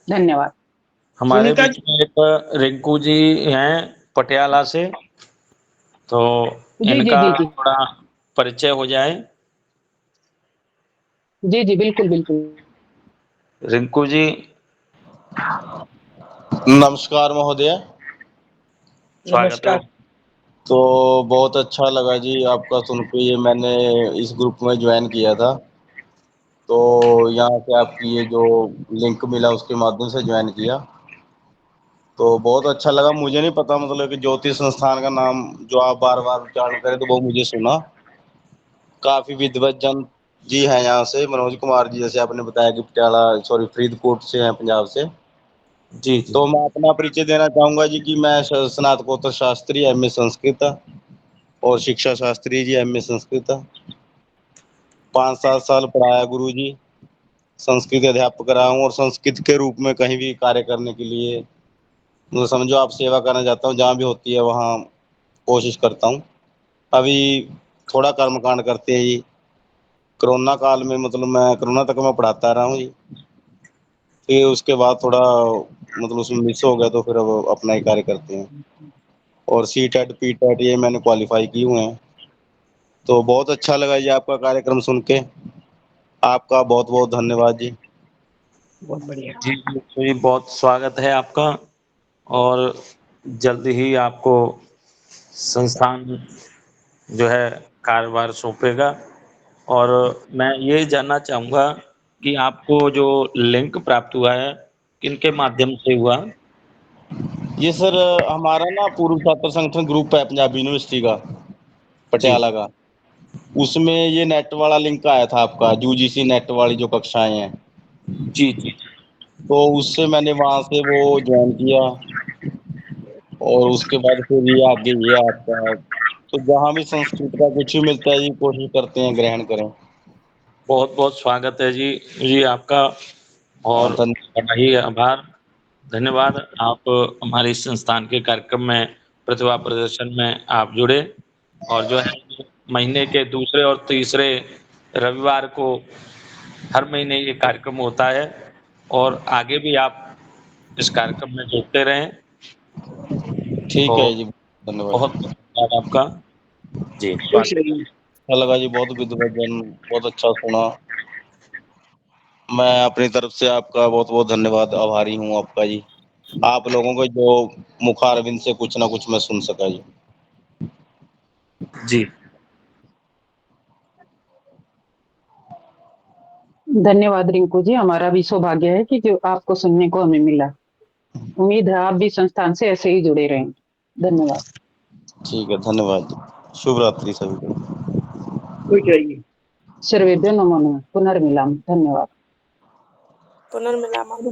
धन्यवाद। हमारे सुनीता बीच में एक रिंकू जी हैं पटियाला से, तो जी जी इनका जी जी थोड़ा परिचय हो जाए। जी जी, बिल्कुल बिल्कुल। रिंकू जी। नमस्कार महोदय। स्वागत है। नमस्कार। तो बहुत अच्छा लगा जी आपका सुन के। ये मैंने इस ग्रुप में ज्वाइन किया था, तो यहाँ से आपकी ये जो लिंक मिला उसके माध्यम से ज्वाइन किया, तो बहुत अच्छा लगा। मुझे नहीं पता मतलब कि ज्योतिष संस्थान का नाम जो आप बार बार उच्चारण करें तो वो मुझे सुना। काफी विद्वत जन जी हैं यहाँ से, मनोज कुमार जी जैसे आपने बताया कि पटियाला सॉरी फरीदकोट से हैं, पंजाब से। जी जी। तो मैं अपना परिचय देना चाहूंगा जी कि मैं स्नातकोत्तर शास्त्री एमए संस्कृत और शिक्षा शास्त्री जी एमए संस्कृत, 5-7 साल पढ़ाया गुरु जी, संस्कृत अध्यापक रहा हूँ और संस्कृत के रूप में कहीं भी कार्य करने के लिए मतलब समझो आप सेवा करना चाहता हूँ, जहाँ भी होती है वहाँ कोशिश करता हूँ। अभी थोड़ा कर्मकांड करते हैं जी। कोरोना काल में मतलब मैं कोरोना तक मैं पढ़ाता रहा हूँ जी, फिर उसके बाद थोड़ा मतलब उसमें मिस हो गया, तो फिर अब अपना ही कार्य करते हैं। और सी टेट पी टेट ये मैंने क्वालिफाई किए हुए हैं। तो बहुत अच्छा लगा जी आपका कार्यक्रम सुन के। आपका बहुत बहुत धन्यवाद जी। बहुत बढ़िया। जी जी, बहुत स्वागत है आपका, और जल्द ही आपको संस्थान जो है कार्यभार सौंपेगा। और मैं ये जानना चाहूँगा कि आपको जो लिंक प्राप्त हुआ है किनके माध्यम से हुआ? ये सर हमारा ना पूर्व छात्र संगठन ग्रुप है पंजाबी यूनिवर्सिटी का, जी पटियाला का। उसमें ये नेट वाला लिंक आया था आपका, यूजीसी नेट वाली जो कक्षाएं हैं, जी जी। तो उससे मैंने वहां से वो ज्वाइन किया। और उसके बाद फिर ये आगे ये आपका, तो जहाँ भी संस्कृत का कुछ भी मिलता है जी कोशिश करते हैं ग्रहण करें। बहुत बहुत स्वागत है जी जी आपका, और बड़ा ही आभार, धन्यवाद। आप हमारे इस संस्थान के कार्यक्रम में प्रतिभा प्रदर्शन में आप जुड़े, और जो है महीने के दूसरे और तीसरे रविवार को हर महीने ये कार्यक्रम होता है, और आगे भी आप इस कार्यक्रम में जुड़ते रहें। ठीक तो है जी, धन्यवाद। बहुत धन्यवाद आपका जी। खुश रहिए। अच्छा लगा जी, बहुत विद्वजन, बहुत अच्छा सुना। मैं अपनी तरफ से आपका बहुत बहुत धन्यवाद, आभारी हूँ आपका जी। आप लोगों को जो मुखारविंद से कुछ ना कुछ मैं सुन सका जी। जी धन्यवाद रिंकू जी, हमारा भी सौभाग्य है कि जो आपको सुनने को हमें मिला। उम्मीद है आप भी संस्थान से ऐसे ही जुड़े रहें। धन्यवाद। ठीक है, धन्यवाद जी। शुभ रात्रि सभी को। खुश रहिए। सर्वेभ्यो नमो नमः। पुनर्मिलाम। धन्यवाद। पुनर्मिलामः।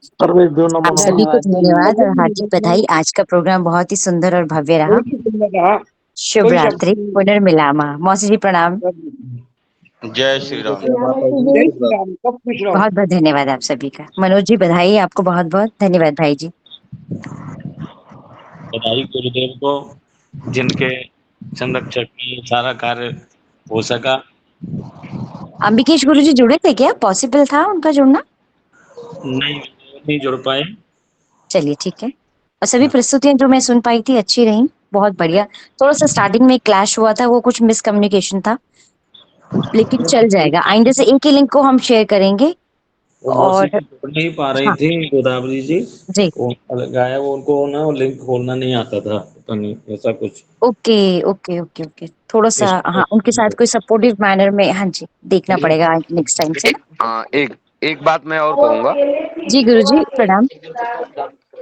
सर्वेभ्यो नमो आप नमः। सभी को धन्यवाद। धन्यवाद और हार्दिक बधाई। आज का प्रोग्राम बहुत ही सुंदर और भव्य रहा। बहुत ही सुंदर रहा। शुभ कोई शब्द रात्रि, नहीं। पुनर्मिलामा। मौसी जी प्रणाम। जय श्री राम। जय श्री राम। सब खुश रहो। बहुत बहुत धन्यवाद आप सभी का। मनोज जी बधाई आपको, बहुत बहुत धन्यवाद भाई जी। बधाई गुरुदेव को, जिनके संरक्षक में सारा कार्य हो सका। अंबिकेश गुरु जी जुड़े थे क्या? पॉसिबल था उनका जुड़ना? नहीं जुड़ पाए। चलिए ठीक है। और सभी प्रस्तुतियां जो मैं सुन पाई थी अच्छी रही, बहुत बढ़िया। थोड़ा सा स्टार्टिंग में क्लैश हुआ था, वो कुछ मिसकम्युनिकेशन था, लेकिन चल जाएगा। आइंदे से एक ही लिंक को हम शेयर करेंगे। वो मौसी और जी जुड़ नहीं पा रही हाँ थी, गोदावरी जी। जी, वो गाया, वो उनको ना लिंक खोलना नहीं आता था, पता नहीं ऐसा कुछ। Okay okay okay okay. थोड़ा सा इस हाँ, उनके साथ कोई सपोर्टिव मैनर में, हाँ जी, देखना पड़ेगा नेक्स्ट टाइम से ना। एक बात मैं और कहूंगा। जी गुरु जी प्रणाम।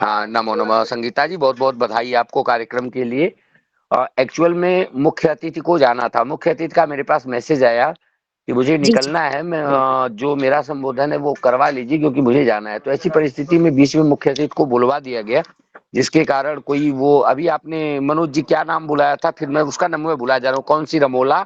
हाँ, नमो नमः। संगीता जी, बहुत बहुत बधाई आपको कार्यक्रम के लिए। एक्चुअल में मुख्य अतिथि को जाना था, मुख्य अतिथि का मेरे पास मैसेज आया कि मुझे जी जी निकलना है, मैं जो मेरा संबोधन है वो करवा लीजिए क्योंकि मुझे जाना है। तो ऐसी परिस्थिति में बीच में मुख्य अतिथि को बुलवा दिया गया, जिसके कारण कोई वो, अभी आपने मनोज जी क्या नाम बुलाया था, फिर मैं उसका नाम मैं भुला जा रहा हूँ, कौन सी रमोला?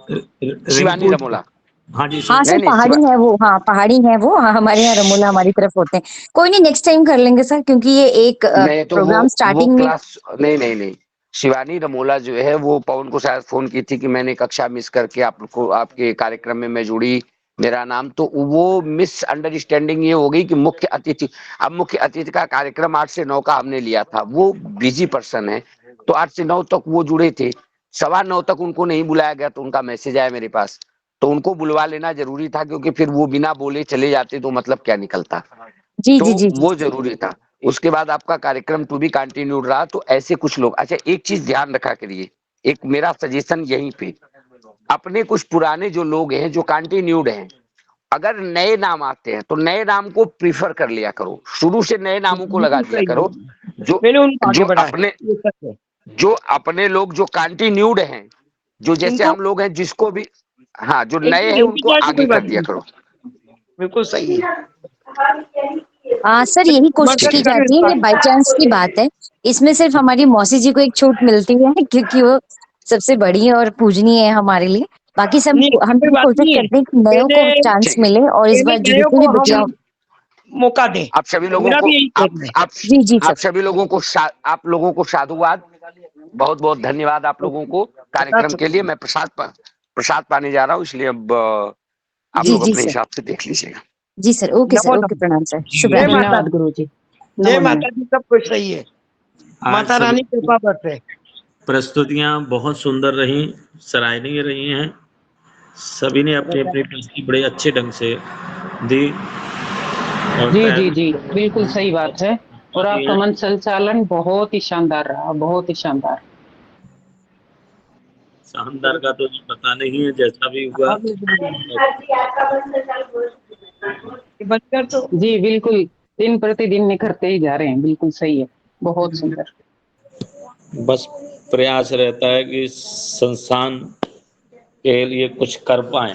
शिवानी रिंकू। रमोला। हाँ जी हाँ नहीं सर, नहीं, पहाड़ी शिवा है वो, हाँ पहाड़ी है वो, हाँ हमारे यहाँ रमोला हमारी तरफ होते हैं। कोई नहीं, नेक्स्ट टाइम कर लेंगे सर, क्योंकि ये एक नहीं तो प्रोग्राम वो स्टार्टिंग में। क्लास, नहीं नहीं नहीं, शिवानी रमोला जो है वो पवन को शायद फोन की थी कि मैंने कक्षा मिस करके आपको आपके कार्यक्रम में मैं जुड़ी, मेरा नाम, तो वो मिस अंडरस्टैंडिंग ये हो गई कि मुख्य अतिथि, अब मुख्य अतिथि का कार्यक्रम 8 से 9 का हमने लिया था, वो बिजी पर्सन है, तो 8 से 9 तक वो जुड़े थे, 9:15 तक उनको नहीं बुलाया गया, तो उनका मैसेज आया मेरे पास, तो उनको बुलवा लेना जरूरी था क्योंकि फिर वो बिना बोले चले जाते तो मतलब क्या निकलता, जी तो जी जी जी। वो जरूरी था। उसके बाद आपका कार्यक्रम टू बी कंटिन्यूड रहा, तो ऐसे कुछ लोग, अच्छा एक चीज ध्यान रखा करिए, एक मेरा सजेशन यहीं पे, अपने कुछ पुराने जो लोग हैं जो कंटिन्यूड हैं, अगर नए नाम आते हैं तो नए नाम को प्रीफर कर लिया करो, शुरू से नए नामों को लगा बिल्कुल दिया सही करो। है। जो मैंने उनको आगे जो बढ़ाया, अपने ये सच है। जो अपने लोग जो कंटिन्यूड हैं, जो जैसे इनको हम लोग हैं जिसको भी, हाँ जो एक नए दिन हैं लेके उनको जाए तो आगे कोई कर बात दिया नहीं। करो। बिल्कुल सही है। सर यही कोशिश समर्थन की करो इस जाती है, ये बात बाई का। चांस की बात है। इसमें सिर्फ हमारी मौसी जी को एक छूट मिलती है क्योंकि वो सबसे बड़ी है और पूजनीय है हमारे लिए। बाकी सब नहीं, हम कोई भी बात कोशिश नहीं है। करते हैं कि नयों को पहले चांस ठीक है, मिले, और इस पहले बार नए जितने को भी बच्चे। हम मौका दें। आप सभी लोगों मेरा को भी यही सोच है। जी जी आप सर। सभी लोगों को आप लोगों को साधुवाद, बहुत बहुत धन्यवाद आप लोगों को बता कार्यक्रम के सकते लिए। मैं प्रसाद पाने जा रहा हूँ, इसलिए अब आप जी लोग जी अपने सर। हिसाब से देख लीजिएगा। जी सर, नमो ओके नमः। प्रणाम सर, शुभ जय रात्रि। माता धन्यवाद दी। गुरु जी। जय नमो नमः। माता दी। सब कुछ सही है। आज माता सभी रानी कृपा बरसे। प्रस्तुतियां बहुत सुंदर रही, सराहनीय रही हैं। सभी ने अपनी अपनी प्रस्तुति बड़े अच्छे ढंग से दी और जी जी जी, बिल्कुल सही बात है। और दी आपका हैं। मंच संचालन बहुत ही शानदार रहा, बहुत ही शानदार। शानदार का तो पता नहीं है, जैसा भी हुआ। बनकर तो जी बिल्कुल, दिन प्रतिदिन निखरते ही जा रहे हैं, बिल्कुल सही है, बहुत सुंदर। बस प्रयास रहता है कि संस्थान के लिए कुछ कर पाए,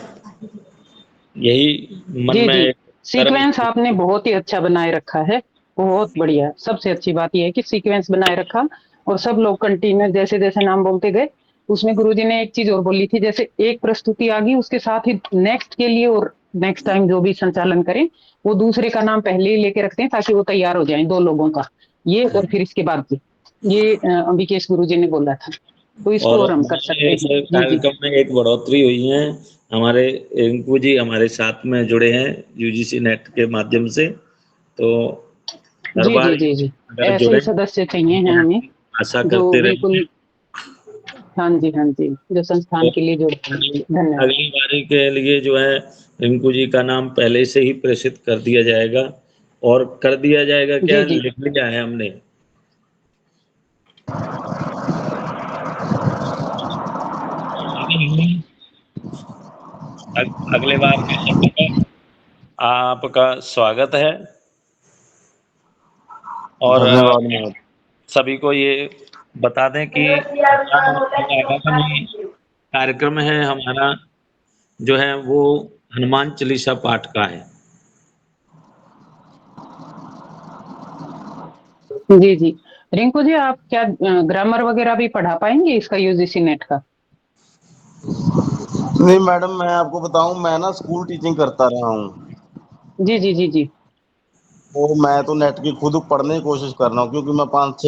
यही मन जी में जी, एक कर्म। सीक्वेंस आपने बहुत ही अच्छा बनाए रखा है, बहुत बढ़िया। सबसे अच्छी बात यह है कि सीक्वेंस बनाए रखा और सब लोग कंटिन्यू जैसे जैसे नाम बोलते गए। उसमें गुरुजी ने एक चीज और बोली थी, जैसे एक प्रस्तुति आ गई उसके साथ ही नेक्स्ट के लिए और नेक्स्ट टाइम जो भी संचालन करें वो दूसरे का नाम पहले ही लेके रखते हैं ताकि वो तैयार हो जाए, 2 लोगों का ये और फिर इसके बाद ये अंबिकेश गुरुजी ने बोला था, तो इसको और और हम कर सकते इस हैं। जी जी कार्यक्रम में एक बढ़ोतरी हुई है, हमारे रिंकू जी हमारे साथ में जुड़े हैं यूजीसी नेट के माध्यम से, तो हर जी बार जी जी जी, अगर ऐसे ही जुड़े सदस्य चाहिए हैं हमें आशा जो करते रहे। बिल्कुल, हाँ जी हाँ जी, जो संस्थान तो के लिए जुड़ते हैं। धन्यवाद। अगली बारी के लिए जो है रिंकू जी का नाम पहले से ही प्रेषित कर दिया जाएगा, और कर दिया जाएगा क्या, जी जी लिख लिया है हमने। अगले बार के सत्र में आपका स्वागत है, और धन्यवाद महोदय। सभी को ये बता दें कि आगामी कार्यक्रम है हमारा जो है वो हनुमान चालीसा पाठ का है। जी जी, रिंकू जी आप क्या ग्रामर वगैरह भी पढ़ा पाएंगे इसका, यूजीसी नेट का? नहीं मैडम, मैं आपको बताऊं, मैं ना स्कूल टीचिंग करता रहा हूँ। जी जी जी जी, तो मैं तो नेट की खुद पढ़ने की कोशिश कर रहा हूँ, क्योंकि मैं 5-6